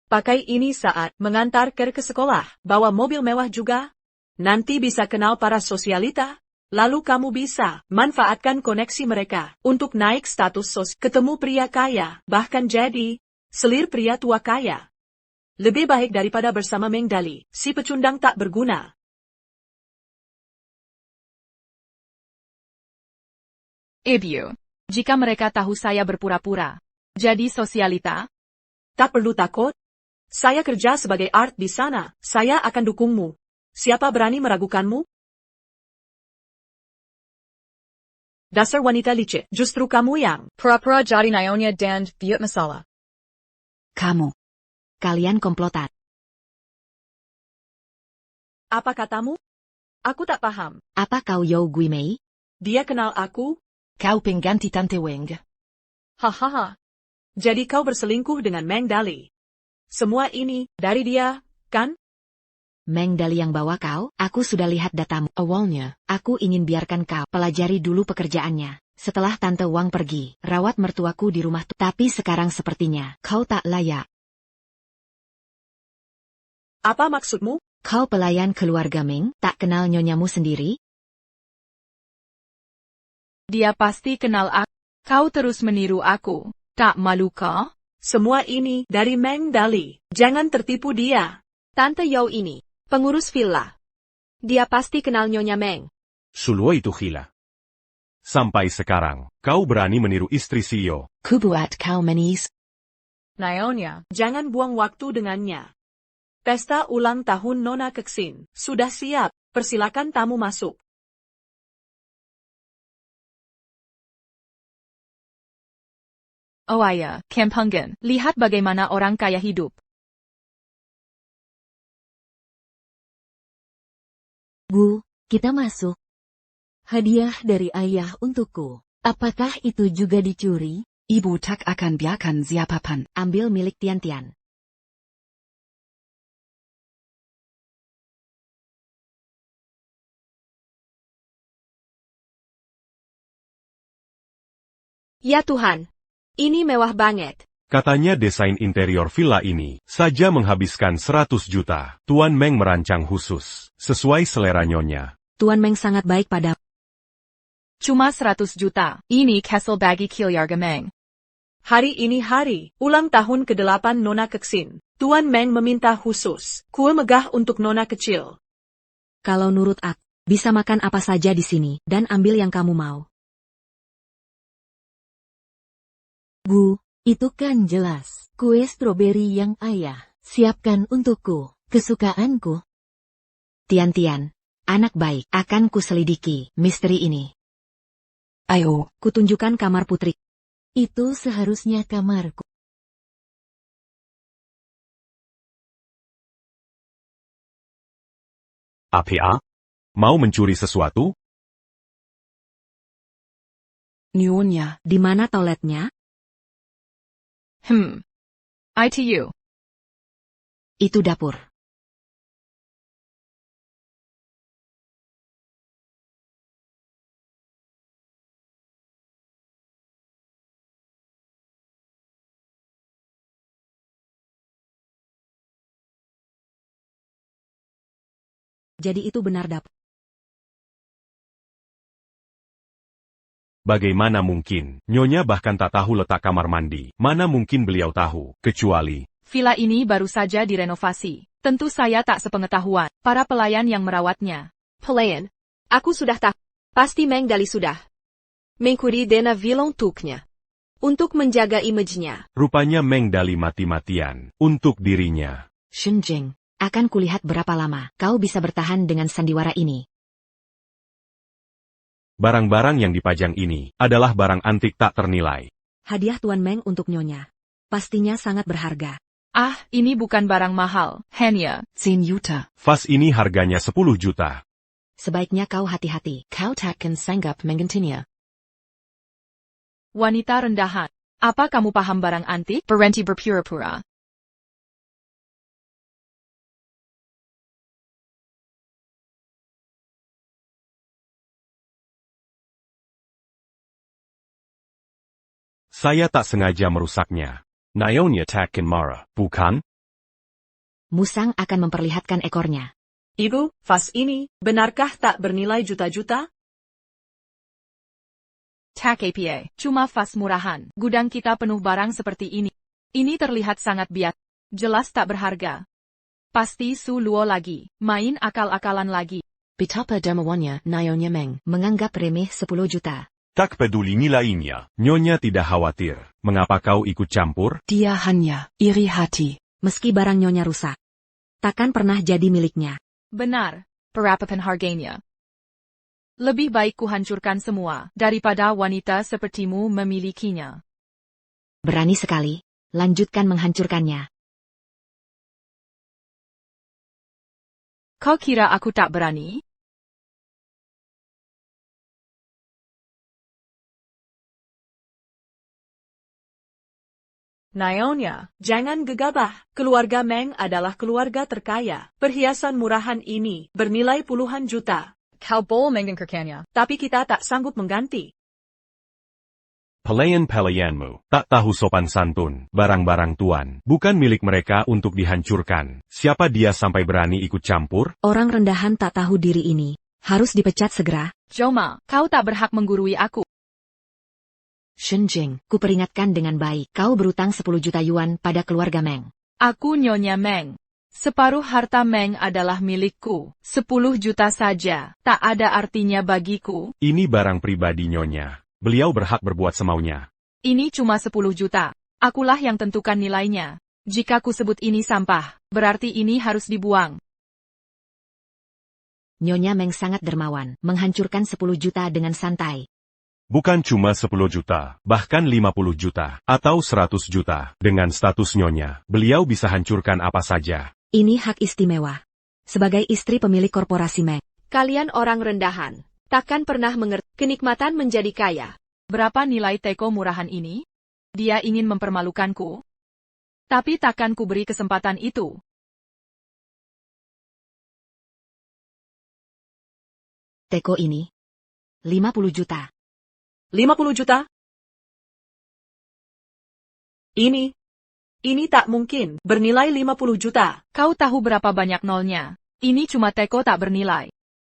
Pakai ini saat mengantar ke sekolah. Bawa mobil mewah juga. Nanti bisa kenal para sosialita. Lalu kamu bisa manfaatkan koneksi mereka untuk naik status ketemu pria kaya, bahkan jadi selir pria tua kaya. Lebih baik daripada bersama Meng Dale, si pecundang tak berguna. Ibu. Jika mereka tahu saya berpura-pura jadi sosialita, tak perlu takut. Saya kerja sebagai art di sana. Saya akan dukungmu. Siapa berani meragukanmu? Dasar wanita licik. Justru kamu yang pura-pura jadi Nyonya dan buat masalah. Kamu. Kalian komplotan. Apa katamu? Aku tak paham. Apa kau Yao Guimei? Dia kenal aku? Kau pengganti Tante Weng. Hahaha. Jadi kau berselingkuh dengan Meng Dale. Semua ini dari dia, kan? Meng Dale yang bawa kau? Aku sudah lihat datamu. Awalnya, Aku ingin biarkan kau pelajari dulu pekerjaannya. Setelah Tante Wang pergi, rawat mertuaku di rumah. Tapi sekarang sepertinya kau tak layak. Apa maksudmu? Kau pelayan keluarga Meng, tak kenal nyonyamu sendiri? dia pasti kenal aku. Kau terus meniru aku. Tak malu kah? Semua ini dari Meng Dale. Jangan tertipu dia. Tante Yao ini, pengurus villa. Dia pasti kenal Nyonya Meng. Suluo itu gila. Sampai sekarang, kau berani meniru istri CEO. Kubuat kau menis. Nyonya, jangan buang waktu dengannya. Pesta ulang tahun Nona Keksin sudah siap. Persilakan tamu masuk. Oh ayah, Kempengen, lihat bagaimana orang kaya hidup. Bu, kita masuk. Hadiah dari ayah untukku. Apakah itu juga dicuri? Ibu tak akan biarkan siapapun Ambil milik Tian-Tian. Ya Tuhan, ini mewah banget. Katanya desain interior villa ini saja menghabiskan 100 juta. Tuan Meng merancang khusus, sesuai selera nyonya. Tuan Meng sangat baik pada. Cuma 100 juta. Ini Castle bagi Kilyarga Meng. Hari ini hari ulang tahun ke-8 Nona Keksin. Tuan Meng meminta khusus kue megah untuk Nona kecil. Kalau nurut aku, bisa makan apa saja di sini, dan ambil yang kamu mau. Bu, itu kan jelas. Kue stroberi yang ayah siapkan untukku. Kesukaanku. Tian-Tian, anak baik, akan kuselidiki misteri ini. Ayo, Kutunjukkan kamar putri. Itu seharusnya kamarku. APA? Mau mencuri sesuatu? Nyonya. Di mana toiletnya? ITU. Itu dapur. Jadi itu benar dapur. Bagaimana mungkin? Nyonya bahkan tak tahu letak kamar mandi. Mana mungkin beliau tahu, kecuali... Villa ini baru saja direnovasi. Tentu saya tak sepengetahuan para pelayan yang merawatnya. Pelayan, aku sudah tahu. Pasti Meng Dali sudah mengkuri dana villa untuknya. Untuk menjaga image-nya. Rupanya Meng Dali mati-matian untuk dirinya. Shenjing, akan kulihat berapa lama kau bisa bertahan dengan sandiwara ini. Barang-barang yang dipajang ini adalah barang antik tak ternilai. Hadiah Tuan Meng untuk Nyonya. Pastinya sangat berharga. Ah, ini bukan barang mahal, hanya 10 Juta. Vas ini harganya 10 juta. Sebaiknya kau hati-hati. Kau takkan sanggup menggantinya. wanita rendahan. Apa kamu paham barang antik? Berhenti berpura-pura. Saya tak sengaja merusaknya. Nyonya takkan marah, bukan? Musang akan memperlihatkan ekornya. Ibu, vas ini, benarkah tak bernilai juta-juta? Tak apa, cuma vas murahan. Gudang kita penuh barang seperti ini. Ini terlihat sangat biasa. Jelas tak berharga. Pasti Su Luo lagi. Main akal-akalan lagi. Betapa dermawannya Nyonya Meng. Menganggap remeh 10 juta. Tak peduli nilainya. Nyonya tidak khawatir. Mengapa kau ikut campur? Dia hanya iri hati. Meski barang Nyonya rusak, takkan pernah jadi miliknya. Benar. Berapapun harganya. Lebih baik kuhancurkan semua, daripada wanita sepertimu memilikinya. Berani sekali. Lanjutkan menghancurkannya. Kau kira aku tak berani? Nyonya, jangan gegabah. Keluarga Meng adalah keluarga terkaya. Perhiasan murahan ini bernilai puluhan juta. Kau boleh mengingkarkannya. Tapi kita tak sanggup mengganti. Pelayan-pelayanmu tak tahu sopan santun. Barang-barang tuan bukan milik mereka untuk dihancurkan. Siapa dia sampai berani ikut campur? Orang rendahan tak tahu diri ini. Harus dipecat segera. Joma, kau tak berhak menggurui aku. Shenjing, kuperingatkan dengan baik. Kau berutang 10 juta yuan pada keluarga Meng. Aku Nyonya Meng. Separuh harta Meng adalah milikku. 10 juta saja, tak ada artinya bagiku. Ini barang pribadi Nyonya. Beliau berhak berbuat semaunya. Ini cuma 10 juta. Akulah yang tentukan nilainya. Jika ku sebut ini sampah, berarti ini harus dibuang. Nyonya Meng sangat dermawan, menghancurkan 10 juta dengan santai. Bukan cuma 10 juta, bahkan 50 juta, atau 100 juta. Dengan status nyonya, beliau bisa hancurkan apa saja. Ini hak istimewa. Sebagai istri pemilik korporasi Meng. Kalian orang rendahan. Takkan pernah mengerti kenikmatan menjadi kaya. Berapa nilai teko murahan ini? Dia ingin mempermalukanku. Tapi takkan ku beri kesempatan itu. Teko ini 50 juta. 50 juta? Ini tak mungkin, bernilai 50 juta. Kau tahu berapa banyak nolnya? Ini cuma teko tak bernilai.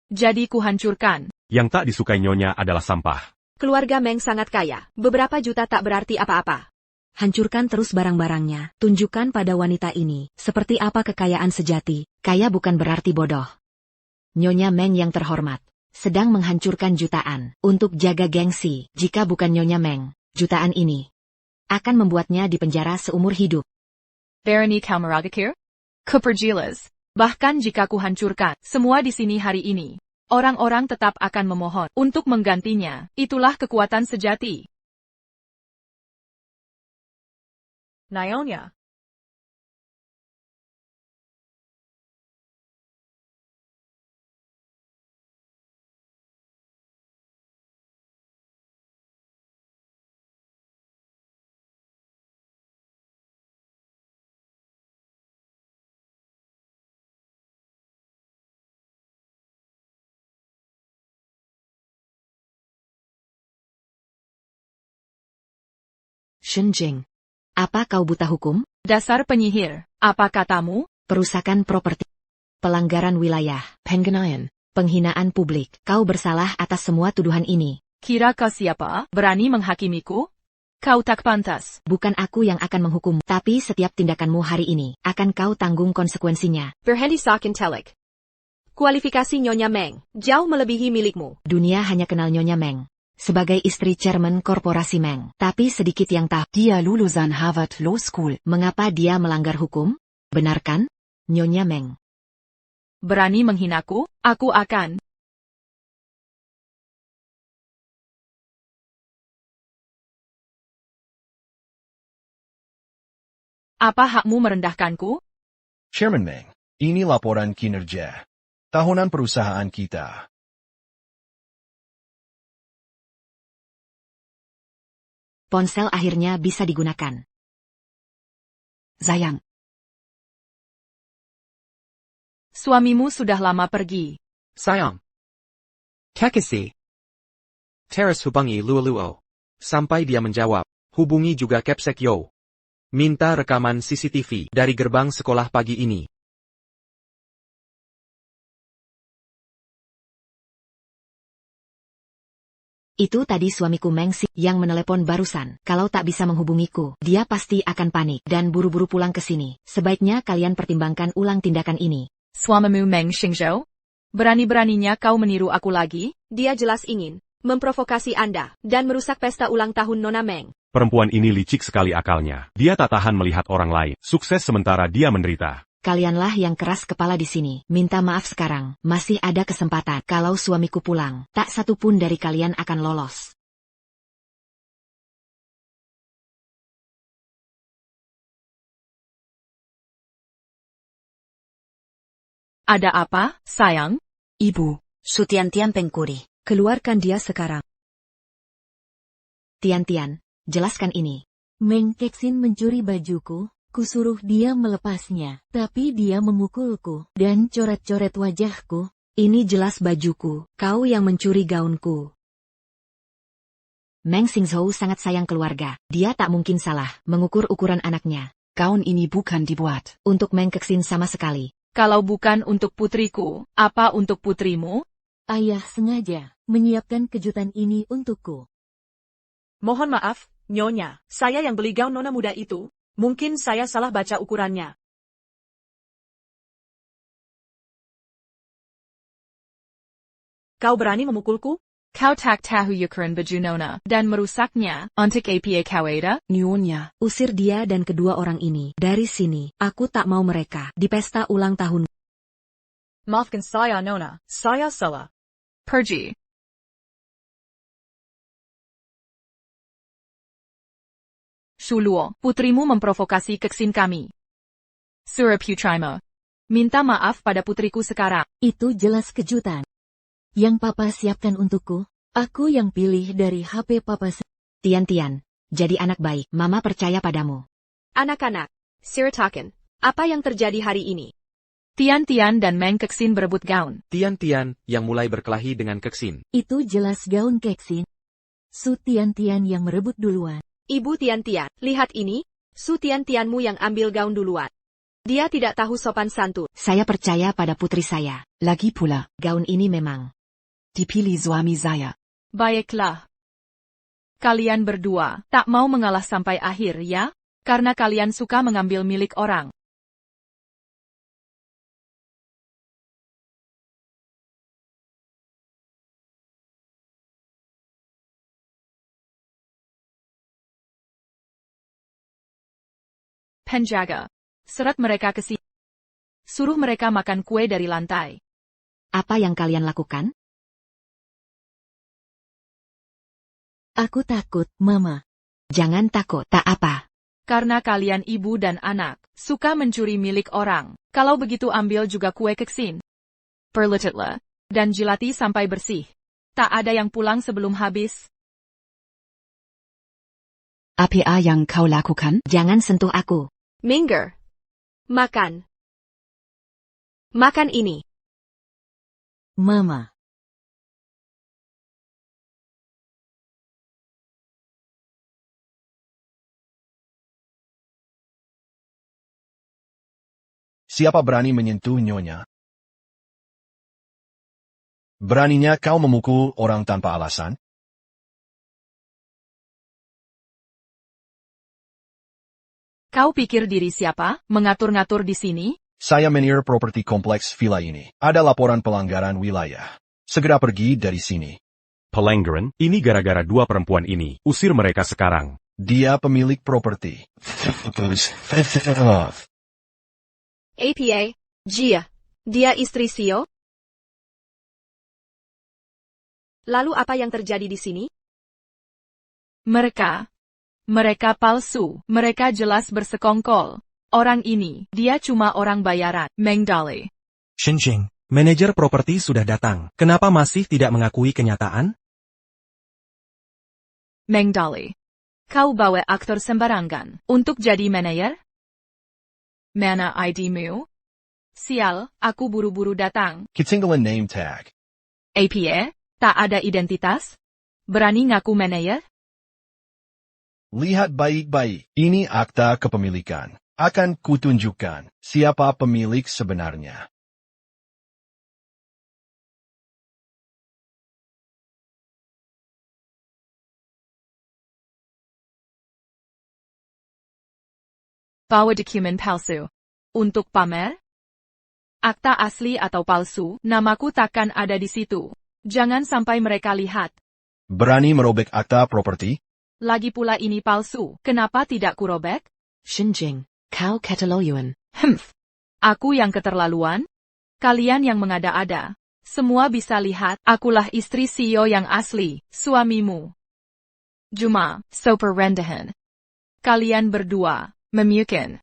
Jadi ku hancurkan. Yang tak disukai nyonya adalah sampah. Keluarga Meng sangat kaya, beberapa juta tak berarti apa-apa. Hancurkan terus barang-barangnya, tunjukkan pada wanita ini, seperti apa kekayaan sejati. Kaya bukan berarti bodoh. Nyonya Meng yang terhormat, sedang menghancurkan jutaan, untuk jaga gengsi. Jika bukan Nyonya Meng, jutaan ini akan membuatnya dipenjara seumur hidup. Berani kau meragakir? Keperjilas. Bahkan jika ku hancurkan semua di sini hari ini, orang-orang tetap akan memohon untuk menggantinya. Itulah kekuatan sejati. Nyonya. Shenjing. Apa kau buta hukum? Dasar penyihir. Apa katamu? Perusakan properti. Pelanggaran wilayah. Penghinaan. Penghinaan publik. Kau bersalah atas semua tuduhan ini. Kira kau siapa? Berani menghakimiku? Kau tak pantas. Bukan aku yang akan menghukum, tapi setiap tindakanmu hari ini akan kau tanggung konsekuensinya. Berhenti sakin telek. Kualifikasi Nyonya Meng jauh melebihi milikmu. Dunia hanya kenal Nyonya Meng sebagai istri chairman korporasi Meng. Tapi sedikit yang tahu. Dia lulusan Harvard Law School. Mengapa dia melanggar hukum? Benarkan, Nyonya Meng? Berani menghinaku? Aku akan. Apa hakmu merendahkanku? Chairman Meng, ini laporan kinerja tahunan perusahaan kita. Ponsel akhirnya bisa digunakan. Sayang. Suamimu sudah lama pergi. Sayang. Kakasi. Teras hubungi Luo. Sampai dia menjawab, hubungi juga Kepsek Yo. Minta rekaman CCTV dari gerbang sekolah pagi ini. Itu tadi suamiku Meng Si yang menelepon barusan. Kalau tak bisa menghubungiku, dia pasti akan panik dan buru-buru pulang ke sini. Sebaiknya kalian pertimbangkan ulang tindakan ini. Suamimu Meng Xingzhou? Berani-beraninya kau meniru aku lagi? Dia jelas ingin memprovokasi Anda dan merusak pesta ulang tahun Nona Meng. Perempuan ini licik sekali akalnya. Dia tak tahan melihat orang lain sukses sementara dia menderita. Kalianlah yang keras kepala di sini. Minta maaf sekarang. Masih ada kesempatan. Kalau suamiku pulang, tak satu pun dari kalian akan lolos. Ada apa, sayang? Ibu. Sutian-Tian Pengkuri. Keluarkan dia sekarang. Tian-Tian, jelaskan ini. Meng Kexin mencuri bajuku. Kusuruh dia melepasnya, tapi dia memukulku dan coret-coret wajahku. Ini jelas bajuku, kau yang mencuri gaunku. Meng Xingzhou sangat sayang keluarga. Dia tak mungkin salah mengukur ukuran anaknya. Gaun ini bukan dibuat untuk Meng Kexin sama sekali. Kalau bukan untuk putriku, apa untuk putrimu? Ayah sengaja menyiapkan kejutan ini untukku. Mohon maaf, Nyonya, saya yang beli gaun nona muda itu. Mungkin saya salah baca ukurannya. Kau berani memukulku? Kau tak tahu ukuran baju Nona dan merusaknya untuk apa kau ada? Nyonya. Usir dia dan kedua orang ini dari sini. Aku tak mau mereka di pesta ulang tahun. Maafkan saya Nona, saya salah. Pergi. Shuluo, putrimu memprovokasi keksin kami. Suraputrima. Minta maaf pada putriku sekarang. Itu jelas kejutan. Yang papa siapkan untukku, aku yang pilih dari HP papa. Tian-Tian, jadi anak baik, mama percaya padamu. Anak-anak, Sirataken, apa yang terjadi hari ini? Tian-Tian dan Meng Keksin berebut gaun. Tian-Tian, yang mulai berkelahi dengan Keksin. Itu jelas gaun Keksin. Su Tian-Tian yang merebut duluan. Ibu Tian-Tian, lihat ini, Su Tian-Tianmu yang ambil gaun duluan. Dia tidak tahu sopan santun. Saya percaya pada putri saya. Lagi pula, Gaun ini memang. dipilih suami saya. Baiklah. Kalian berdua tak mau mengalah sampai akhir ya? Karena kalian suka mengambil milik orang. Penjaga, seret mereka ke sini. Suruh mereka makan kue dari lantai. Apa yang kalian lakukan? Aku takut, Mama. Jangan takut, tak apa. Karena kalian ibu dan anak, suka mencuri milik orang. Kalau begitu ambil juga kue Keksin. Perlututlah, dan jilati sampai bersih. Tak ada yang pulang sebelum habis. Apa yang kau lakukan? Jangan sentuh aku. Minggir. Makan. Makan ini. Mama. Siapa berani menyentuh nyonya? Beraninya kau memukul orang tanpa alasan? Kau pikir diri siapa, mengatur-ngatur di sini? Saya manajer properti kompleks villa ini. Ada laporan pelanggaran wilayah. Segera pergi dari sini. Pelanggaran, ini gara-gara dua perempuan ini. Usir mereka sekarang. Dia pemilik properti. APA, Jia. Dia istri Sio? Lalu apa yang terjadi di sini? Mereka palsu. Mereka jelas bersekongkol. Orang ini, dia cuma orang bayaran. Meng Dali. Shinjing, manajer properti sudah datang. Kenapa masih tidak mengakui kenyataan? Meng Dali. Kau bawa aktor sembarangan untuk jadi manajer? Mana ID-mu? Sial, aku buru-buru datang. Ketinggalan name tag. APA, tak ada identitas? Berani ngaku manajer? Lihat baik-baik. Ini akta kepemilikan. Akan kutunjukkan siapa pemilik sebenarnya. Bawa dokumen palsu. Untuk pamer? Akta asli atau palsu, namaku takkan ada di situ. Jangan sampai mereka lihat. Berani merobek akta properti? Lagi pula ini palsu, kenapa tidak kurobek? Shinjing, kau keterlaluan. Aku yang keterlaluan? Kalian yang mengada-ada. Semua bisa lihat, akulah istri CEO yang asli, suamimu. Cuma, super rendahan. Kalian berdua, memiliki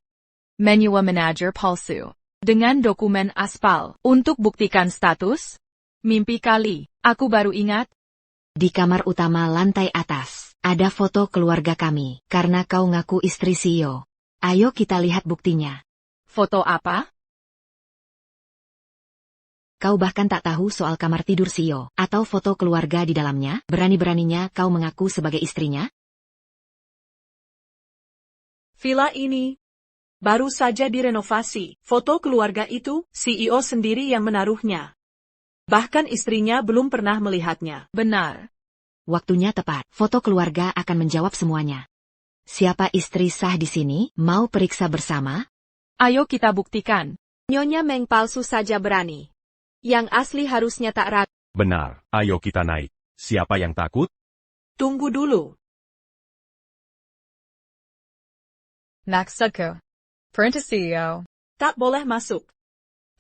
menyewa manajer palsu. Dengan dokumen aspal, untuk buktikan status? Mimpi kali, aku baru ingat. Di kamar utama lantai atas, ada foto keluarga kami, karena kau ngaku istri CEO. Ayo kita lihat buktinya. Foto apa? Kau bahkan tak tahu soal kamar tidur CEO, atau foto keluarga di dalamnya, berani-beraninya kau mengaku sebagai istrinya? Villa ini baru saja direnovasi. Foto keluarga itu, CEO sendiri yang menaruhnya. Bahkan istrinya belum pernah melihatnya. Benar. Waktunya tepat, foto keluarga akan menjawab semuanya. Siapa istri sah di sini, mau periksa bersama? Ayo kita buktikan. Nyonya Meng palsu saja berani. Yang asli harusnya tak ragu. Benar, ayo kita naik. Siapa yang takut? Tunggu dulu. Naksaka. Perintah CEO. Tak boleh masuk.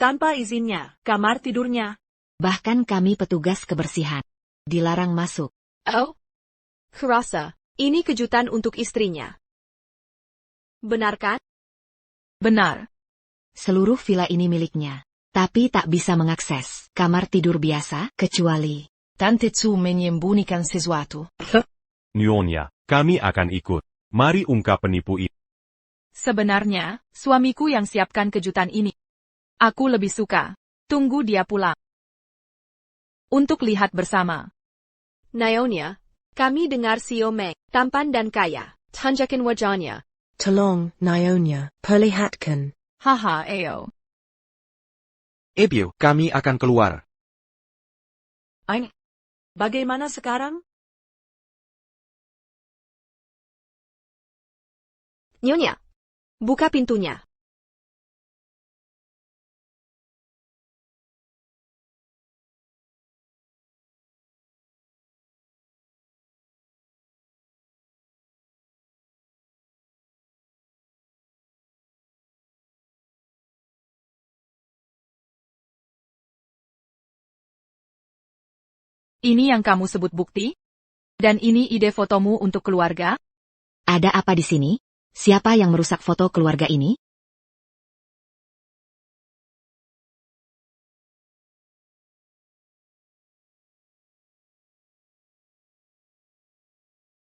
Tanpa izinnya, kamar tidurnya. Bahkan kami petugas kebersihan. Dilarang masuk. Oh? Kurasa, ini kejutan untuk istrinya. Benar kan? Benar. Seluruh villa ini miliknya. Tapi tak bisa mengakses kamar tidur biasa, kecuali Tante Tsu menyembunyikan sesuatu. Nyonya, kami akan ikut. Mari ungkap penipu itu. Sebenarnya, suamiku yang siapkan kejutan ini. Aku lebih suka. Tunggu dia pulang. Untuk lihat bersama. Nyonya, kami dengar Sio Meng, tampan dan kaya. Tunjukkan wajahnya. Tolong, Nyonya, perlihatkan. Haha, Eo. Ebio, kami akan keluar. Aing, bagaimana sekarang? Nyonya, buka pintunya. Ini yang kamu sebut bukti? Dan ini ide fotomu untuk keluarga? ada apa di sini? Siapa yang merusak foto keluarga ini?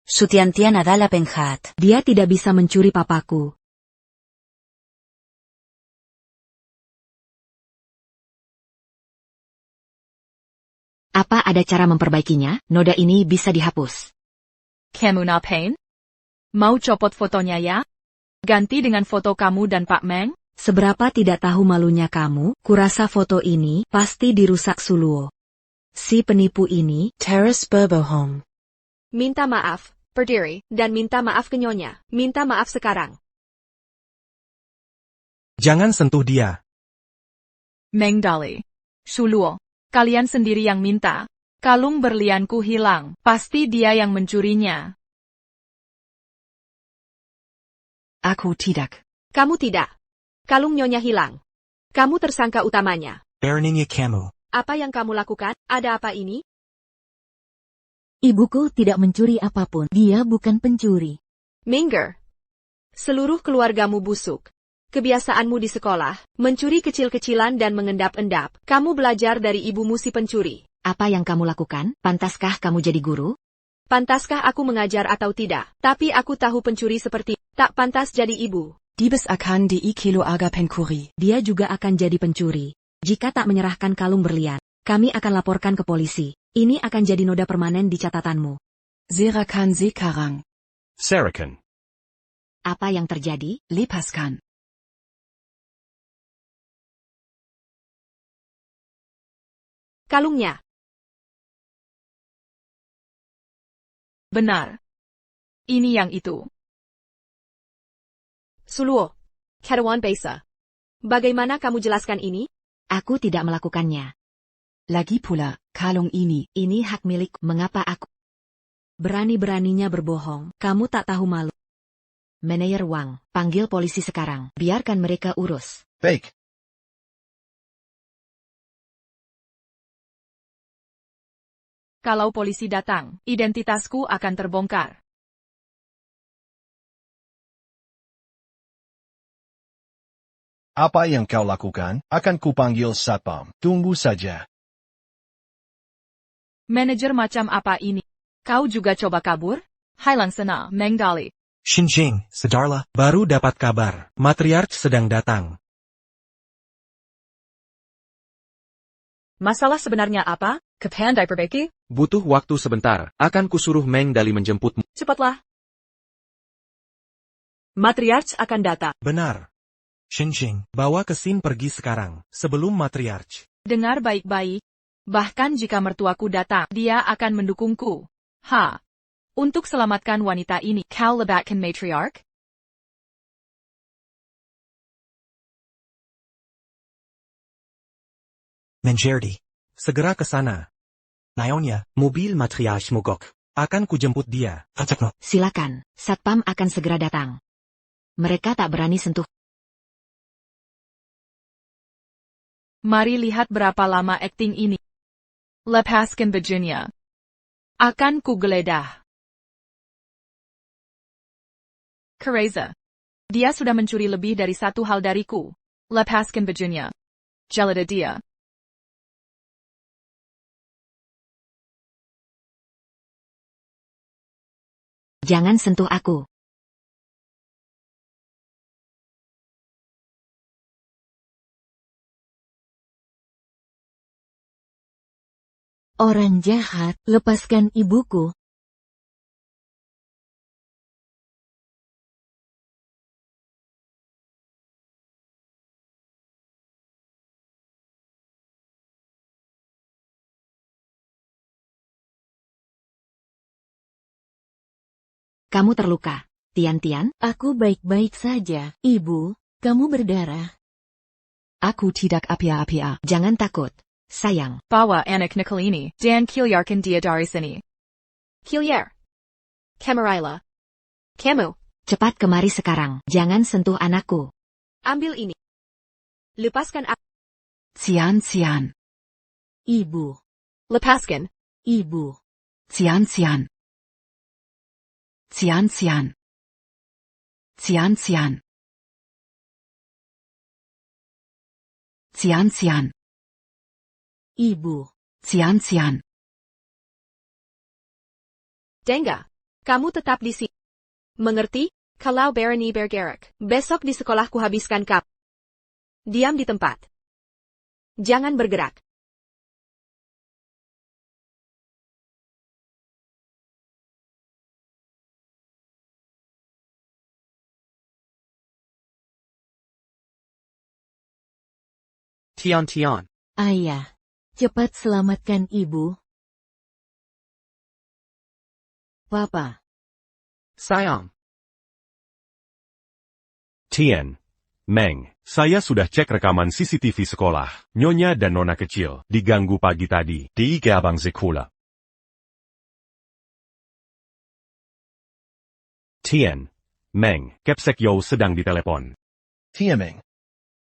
Sutiantian adalah penjahat. Dia tidak bisa mencuri papaku. Apa ada cara memperbaikinya? Noda ini bisa dihapus. Kamu ngapain? Mau copot fotonya ya? Ganti dengan foto kamu dan Pak Meng? Seberapa tidak tahu malunya kamu, kurasa foto ini pasti dirusak Suluo. Si penipu ini Terus berbohong. minta maaf, berdiri, dan minta maaf ke Nyonya. Minta maaf sekarang. Jangan sentuh dia. Meng Dali. Suluo. Kalian sendiri yang minta. Kalung berlianku hilang. Pasti dia yang mencurinya. Aku tidak. Kamu tidak. Kalung Nyonya hilang. Kamu tersangka utamanya. Beraninya kamu. Apa yang kamu lakukan? Ada apa ini? Ibuku tidak mencuri apapun. Dia bukan pencuri. Minger. Seluruh keluargamu busuk. Kebiasaanmu di sekolah, mencuri kecil-kecilan dan mengendap-endap. Kamu belajar dari ibumu si pencuri. Apa yang kamu lakukan? Pantaskah kamu jadi guru? Pantaskah aku mengajar atau tidak? Tapi aku tahu pencuri seperti tak pantas jadi ibu. Diebes akan di kilo aga pencuri. Dia juga akan jadi pencuri. Jika tak menyerahkan kalung berlian, kami akan laporkan ke polisi. Ini akan jadi noda permanen di catatanmu. Serakan sekarang. Sarakan. Apa yang terjadi? Lepaskan. Kalungnya. Benar. Ini yang itu. Suluo. Kerawan Besa. Bagaimana kamu jelaskan ini? Aku tidak melakukannya. Lagi pula, kalung ini. Ini hak milik. Mengapa aku? Berani-beraninya berbohong. Kamu tak tahu malu. Manajer Wang, panggil polisi sekarang. Biarkan mereka urus. Baik. Kalau polisi datang, identitasku akan terbongkar. Apa yang kau lakukan, akan kupanggil satpam. Tunggu saja. Manajer macam apa ini? Kau juga coba kabur? Hailan sana, Meng Dali. Xinjing, Sedarla, baru dapat kabar. Matriarch sedang datang. Masalah sebenarnya apa? Kepandai perbaiki? Butuh waktu sebentar, akan kusuruh Meng Dali menjemputmu. Cepatlah. Matriarch akan datang. Benar. Xinjing, bawa ke Sin pergi sekarang, sebelum matriarch. Dengar baik-baik. Bahkan jika mertuaku datang, dia akan mendukungku. Ha! Untuk selamatkan wanita ini, kau lebatkan matriarch? Menjerdi. Segera ke sana. Nyonya, mobil matriarch mogok. Akan kujemput dia. Acakno. Silakan, satpam akan segera datang. Mereka tak berani sentuh. Mari lihat berapa lama akting ini. Lepaskan bajunya. Akan kugeledah. Kereza. Dia sudah mencuri lebih dari satu hal dariku. Lepaskan bajunya. Jelada dia. Jangan sentuh aku. Orang jahat, lepaskan ibuku. Kamu terluka, Tian-Tian? Aku baik-baik saja, Ibu. Kamu berdarah. Aku tidak apa-apa. Jangan takut, sayang. Bawa anak nakal ini, dan keluarkan dia dari sini. Keluar. Camarilla. Kamu. Cepat kemari sekarang. Jangan sentuh anakku. Ambil ini. Lepaskan aku. Cian. Ibu. Lepaskan. Ibu. Cian. Cian. Ibu. Cian. Denga. Kamu tetap di sini. Mengerti? Kalau Barony bergerak, besok di sekolahku habiskan kap. Diam di tempat. Jangan bergerak. Tian-Tian. Ayah. Cepat selamatkan ibu. Papa. Sayang. Tian. Meng, saya sudah cek rekaman CCTV sekolah. Nyonya dan Nona kecil diganggu pagi tadi di gerbang sekolah. Tian. Meng, Kepsek Yo sedang ditelepon. Tiameng.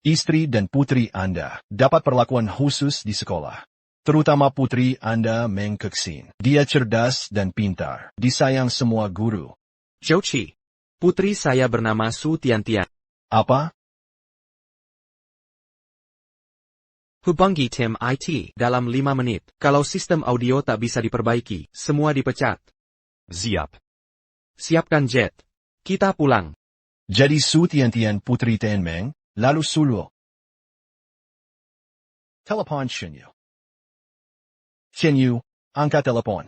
Istri dan putri Anda dapat perlakuan khusus di sekolah. Terutama putri Anda Meng Keksin. Dia cerdas dan pintar. Disayang semua guru. Zhou-Chi. Putri saya bernama Su Tian-Tian. Apa? Hubungi tim IT dalam 5 menit. Kalau sistem audio tak bisa diperbaiki, semua dipecat. Siap. Siapkan jet. Kita pulang. Jadi Su Tian-Tian putri Tianmeng, lalu Suluo. Telepon Shenyu. Shenyu, angkat telepon.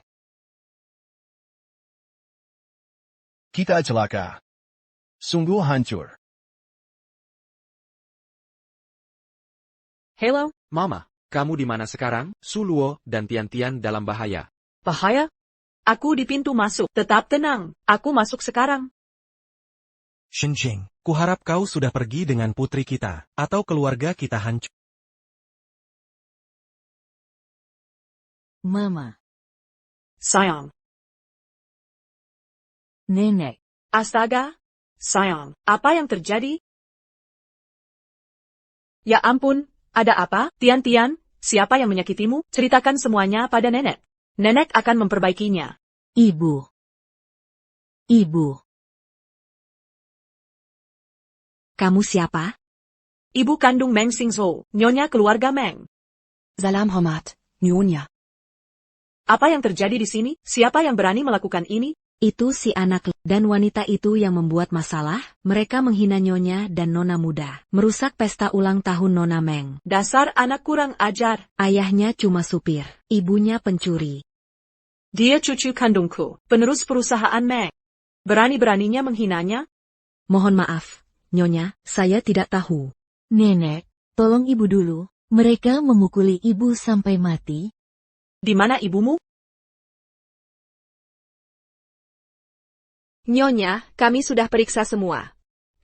Kita celaka. Sungguh hancur. Hello? Mama, kamu di mana sekarang? Suluo dan Tian-Tian dalam bahaya. Bahaya? Aku di pintu masuk. Tetap tenang. Aku masuk sekarang. Shenjing, kuharap kau sudah pergi dengan putri kita, atau keluarga kita hancur. Mama. Sayang. Nenek. Astaga. Sayang, apa yang terjadi? Ya ampun, ada apa? Tian-Tian, siapa yang menyakitimu? Ceritakan semuanya pada nenek. Nenek akan memperbaikinya. Ibu. Ibu. Kamu siapa? Ibu kandung Meng Xingzhou, nyonya keluarga Meng. Salam hormat, Nyonya. Apa yang terjadi di sini? Siapa yang berani melakukan ini? Itu si anak dan wanita itu yang membuat masalah. Mereka menghina nyonya dan nona muda. Merusak pesta ulang tahun nona Meng. Dasar anak kurang ajar. Ayahnya cuma supir. Ibunya pencuri. Dia cucu kandungku, penerus perusahaan Meng. Berani-beraninya menghinanya? Mohon maaf, nyonya, saya tidak tahu. Nenek, tolong ibu dulu. Mereka memukuli ibu sampai mati. Di mana ibumu? Nyonya, kami sudah periksa semua.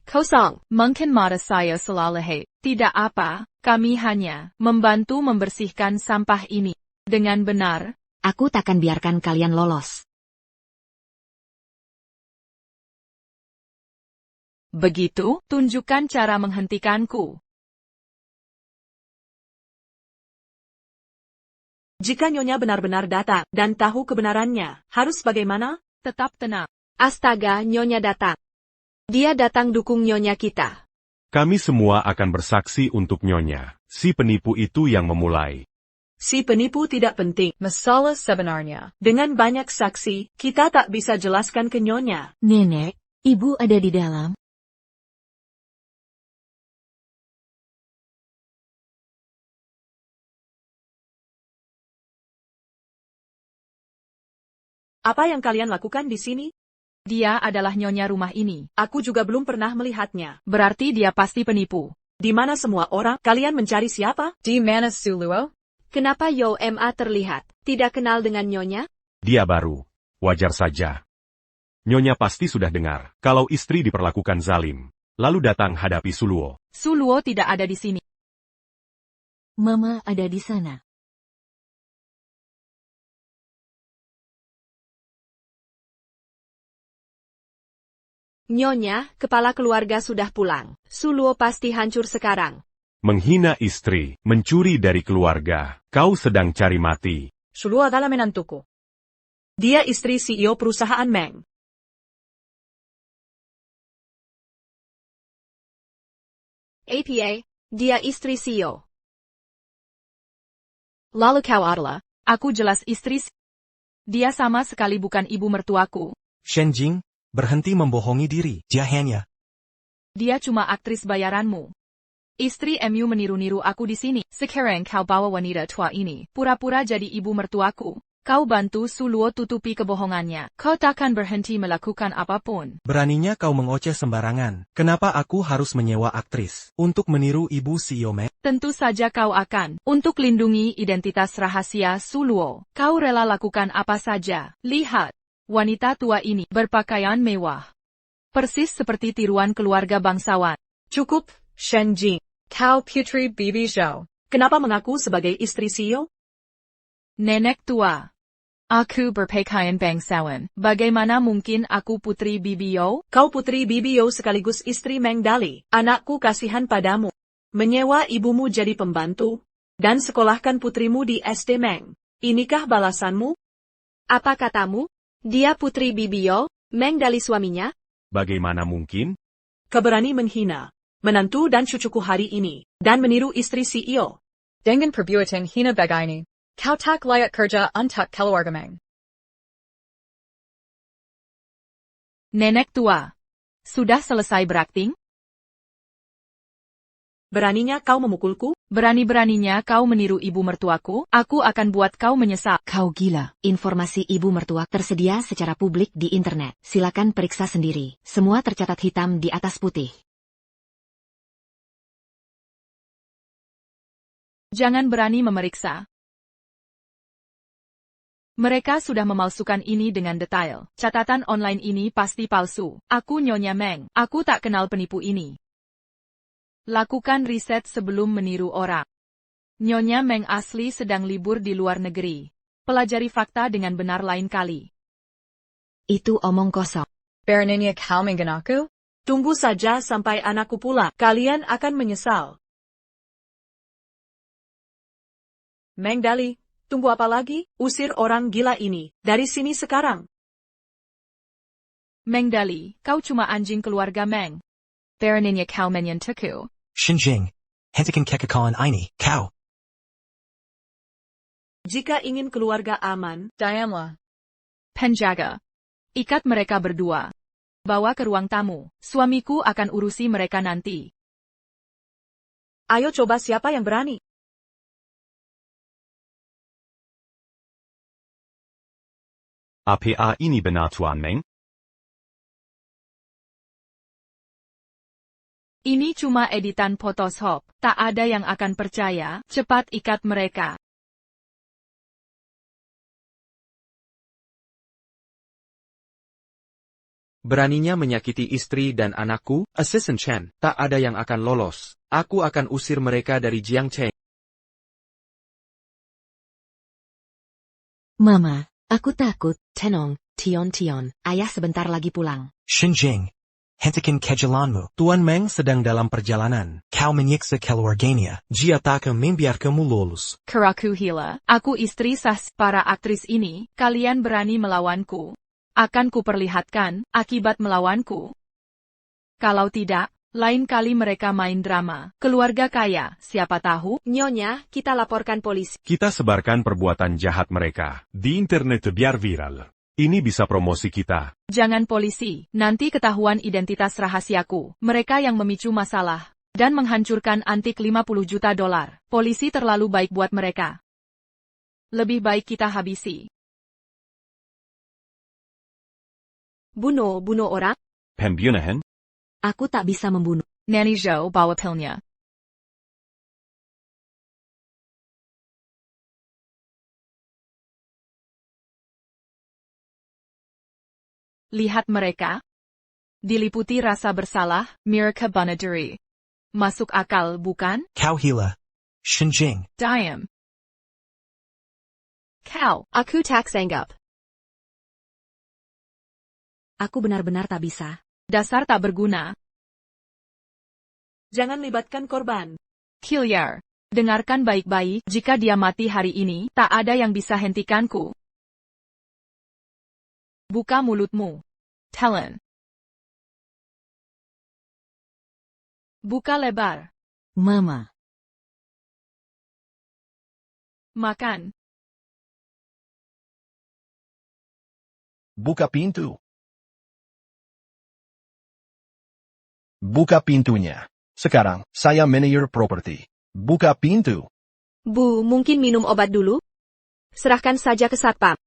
Kosong. Mungkin mata saya salah lihat. Tidak apa, kami hanya membantu membersihkan sampah ini. Dengan benar. Aku takkan biarkan kalian lolos. Begitu, tunjukkan cara menghentikanku. Jika nyonya benar-benar datang dan tahu kebenarannya, harus bagaimana? Tetap tenang. Astaga, nyonya datang. Dia datang dukung nyonya kita. Kami semua akan bersaksi untuk Nyonya. Si penipu itu yang memulai. Si penipu tidak penting. Masalah sebenarnya. Dengan banyak saksi, kita tak bisa jelaskan ke nyonya. Nenek, ibu ada di dalam. Apa yang kalian lakukan di sini? Dia adalah nyonya rumah ini. Aku juga belum pernah melihatnya. Berarti dia pasti penipu. Di mana semua orang? Kalian mencari siapa? Di mana Suluo? Kenapa Yo Ma terlihat tidak kenal dengan nyonya? Dia baru. Wajar saja. Nyonya pasti sudah dengar kalau istri diperlakukan zalim. Lalu datang hadapi Suluo. Suluo tidak ada di sini. Mama ada di sana. Nyonya, kepala keluarga sudah pulang. Suluo pasti hancur sekarang. Menghina istri, mencuri dari keluarga. Kau sedang cari mati. Suluo adalah menantuku. Dia istri CEO perusahaan Meng. APA, dia istri CEO. Lalu kau adalah? Aku jelas istri. Dia sama sekali bukan ibu mertuaku. Shenjing, berhenti membohongi diri. Dia hanya. Dia cuma aktris bayaranmu. Istri MU meniru-niru aku di sini. Sekarang kau bawa wanita tua ini, pura-pura jadi ibu mertuaku. Kau bantu Suluo tutupi kebohongannya. Kau takkan berhenti melakukan apapun. Beraninya kau mengoceh sembarangan. Kenapa aku harus menyewa aktris untuk meniru ibu CEO Meng? Tentu saja kau akan. Untuk lindungi identitas rahasia Suluo, kau rela lakukan apa saja. Lihat, wanita tua ini berpakaian mewah. Persis seperti tiruan keluarga bangsawan. Cukup, Shenjing. Kau Putri Bibi Zhao. Kenapa mengaku sebagai istri CEO? Nenek tua. Aku berpakaian bangsawan. Bagaimana mungkin aku Putri Bibio? Kau Putri Bibio sekaligus istri Meng Dali. Anakku kasihan padamu. Menyewa ibumu jadi pembantu. Dan sekolahkan putrimu di SD Meng. Inikah balasanmu? Apa katamu? Dia Putri Bibio, Meng Dali suaminya? Bagaimana mungkin? Keberani menghina menantu dan cucuku hari ini. Dan meniru istri CEO. Dengan perbuatan hina begini. Kau tak layak kerja untuk keluarga Meng. Nenek tua. Sudah selesai berakting? Beraninya kau memukulku? Berani-beraninya kau meniru ibu mertuaku? Aku akan buat kau menyesal. Kau gila. Informasi ibu mertua tersedia secara publik di internet. Silakan periksa sendiri. Semua tercatat hitam di atas putih. Jangan berani memeriksa. Mereka sudah memalsukan ini dengan detail. Catatan online ini pasti palsu. Aku Nyonya Meng. Aku tak kenal penipu ini. Lakukan riset sebelum meniru orang. Nyonya Meng asli sedang libur di luar negeri. Pelajari fakta dengan benar lain kali. Itu omong kosong. Beraninya kau mengganaku? Tunggu saja sampai anakku pulang. Kalian akan menyesal. Meng Dali. Tunggu apa lagi? Usir orang gila ini dari sini sekarang. Meng Dali, kau cuma anjing keluarga Meng. Beraninya kau menyentuhku. Shenjing, hentikan kekekalan ini, kau. Jika ingin keluarga aman, diamlah. Penjaga. Ikat mereka berdua. Bawa ke ruang tamu. Suamiku akan urusi mereka nanti. Ayo coba siapa yang berani. Apa ini benar Tuan Meng? Ini cuma editan Photoshop. Tak ada yang akan percaya. Cepat ikat mereka. Beraninya menyakiti istri dan anakku, Assistant Chen, tak ada yang akan lolos. Aku akan usir mereka dari Jiangcheng. Mama, aku takut. Tenong, Tion. Ayah sebentar lagi pulang. Shenjing, hentikan kejalanmu. Tuan Meng sedang dalam perjalanan. Kau menyiksa keluarganya. Jika tak membiarkanmu lulus. Keraku hila. Aku istri sas. Para aktris ini, kalian berani melawanku. Akan kuperlihatkan akibat melawanku. Kalau tidak, lain kali mereka main drama. Keluarga kaya, siapa tahu? Nyonya, kita laporkan polisi. Kita sebarkan perbuatan jahat mereka di internet biar viral. Ini bisa promosi kita. Jangan polisi, nanti ketahuan identitas rahasiaku. Mereka yang memicu masalah dan menghancurkan antik 50 juta dolar. Polisi terlalu baik buat mereka. Lebih baik kita habisi. Bunuh orang? Pembunuhan? Aku tak bisa membunuh. Nanny Zhou bawa pilnya. Lihat mereka. Diliputi rasa bersalah, mereka bunuh diri. Masuk akal, bukan? Kau gila. Shinjing. Diam. Kau. Aku tak sanggup. Aku benar-benar tak bisa. Dasar tak berguna. Jangan libatkan korban. Hilliard. Dengarkan baik-baik, jika dia mati hari ini, tak ada yang bisa hentikanku. Buka mulutmu. Talon. Buka lebar. Mama. Makan. Buka pintu. Buka pintunya. Sekarang, saya manajer properti. Buka pintu. Bu, mungkin minum obat dulu? Serahkan saja ke satpam.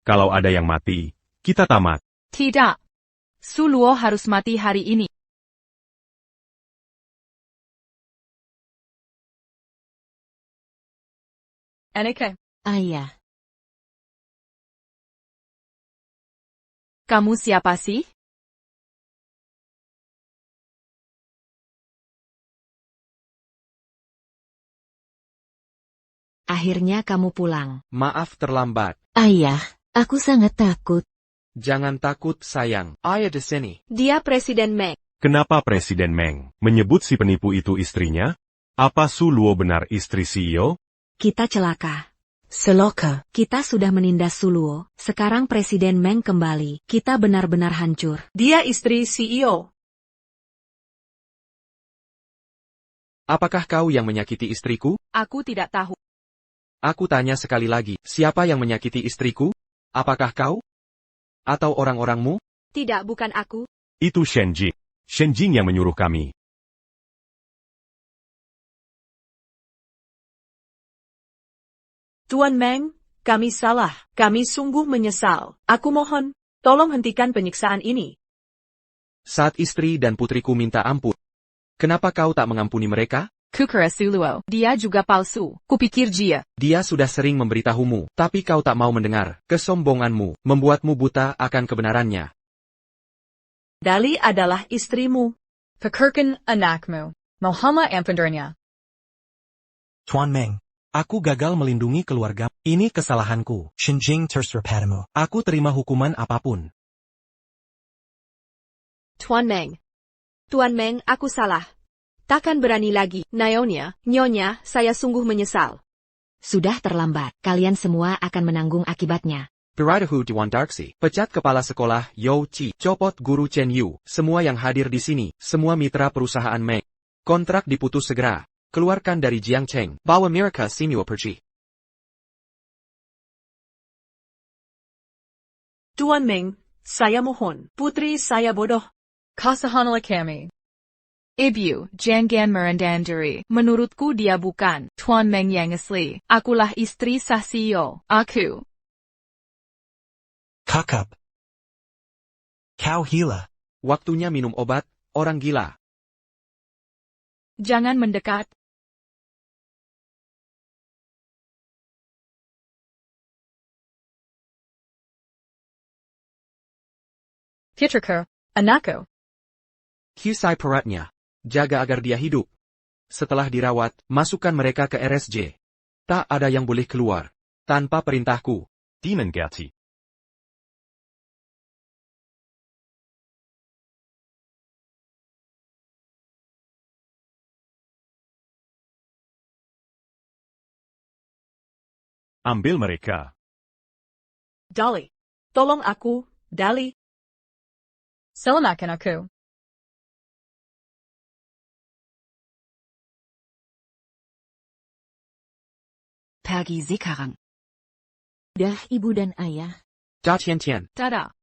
Kalau ada yang mati, kita tamat. Tidak. Su Luo harus mati hari ini. Aneke. Ayah. Kamu siapa sih? Akhirnya kamu pulang. Maaf terlambat. Ayah, aku sangat takut. Jangan takut sayang. Ayah di sini. Dia Presiden Meng. Kenapa Presiden Meng menyebut si penipu itu istrinya? Apa Su Luo benar istri CEO? Kita celaka. Seloka. Kita sudah menindas Suluo. Sekarang Presiden Meng kembali. Kita benar-benar hancur. Dia istri CEO. Apakah kau yang menyakiti istriku? Aku tidak tahu. Aku tanya sekali lagi, siapa yang menyakiti istriku? Apakah kau? Atau orang-orangmu? Tidak, bukan aku. Itu Shenjing. Shenjing yang menyuruh kami. Tuan Meng, kami salah. Kami sungguh menyesal. Aku mohon, tolong hentikan penyiksaan ini. Saat istri dan putriku minta ampun. Kenapa kau tak mengampuni mereka? Kukura Su Luo. Dia juga palsu. Kupikir dia. Dia sudah sering memberitahumu, tapi kau tak mau mendengar. Kesombonganmu membuatmu buta akan kebenarannya. Dali adalah istrimu. Pekerkan anakmu. Muhammad Ampendurnya. Tuan Meng. Aku gagal melindungi keluarga. Ini kesalahanku. Shinjing terserah padamu. Aku terima hukuman apapun. Tuan Meng. Tuan Meng, aku salah. Takkan berani lagi. Nyonya, saya sungguh menyesal. Sudah terlambat. Kalian semua akan menanggung akibatnya. Piratahu Dewan Darksy, pecat kepala sekolah Yo Chi, copot guru Chen Yu, semua yang hadir di sini, semua mitra perusahaan Meng. Kontrak diputus segera. Keluarkan dari Jiang Cheng, bawa mereka semua pergi. Tuan Meng, saya mohon. Putri saya bodoh. Kasahanala kami. Ibu, jangan merendandiri. Menurutku dia bukan Tuan Meng yang asli. Akulah istri sah CEO. Aku. Kakap. Kau gila. Waktunya minum obat, orang gila. Jangan mendekat. Putriku, anakku. Kisai peratnya. Jaga agar dia hidup. Setelah dirawat, masukkan mereka ke RSJ. Tak ada yang boleh keluar. Tanpa perintahku. Dinengerti. Ambil mereka. Dali. Tolong aku, Dali. Selamatkan aku. Pergi sekarang. Dah ibu dan ayah. Da Tian Tian. Tada.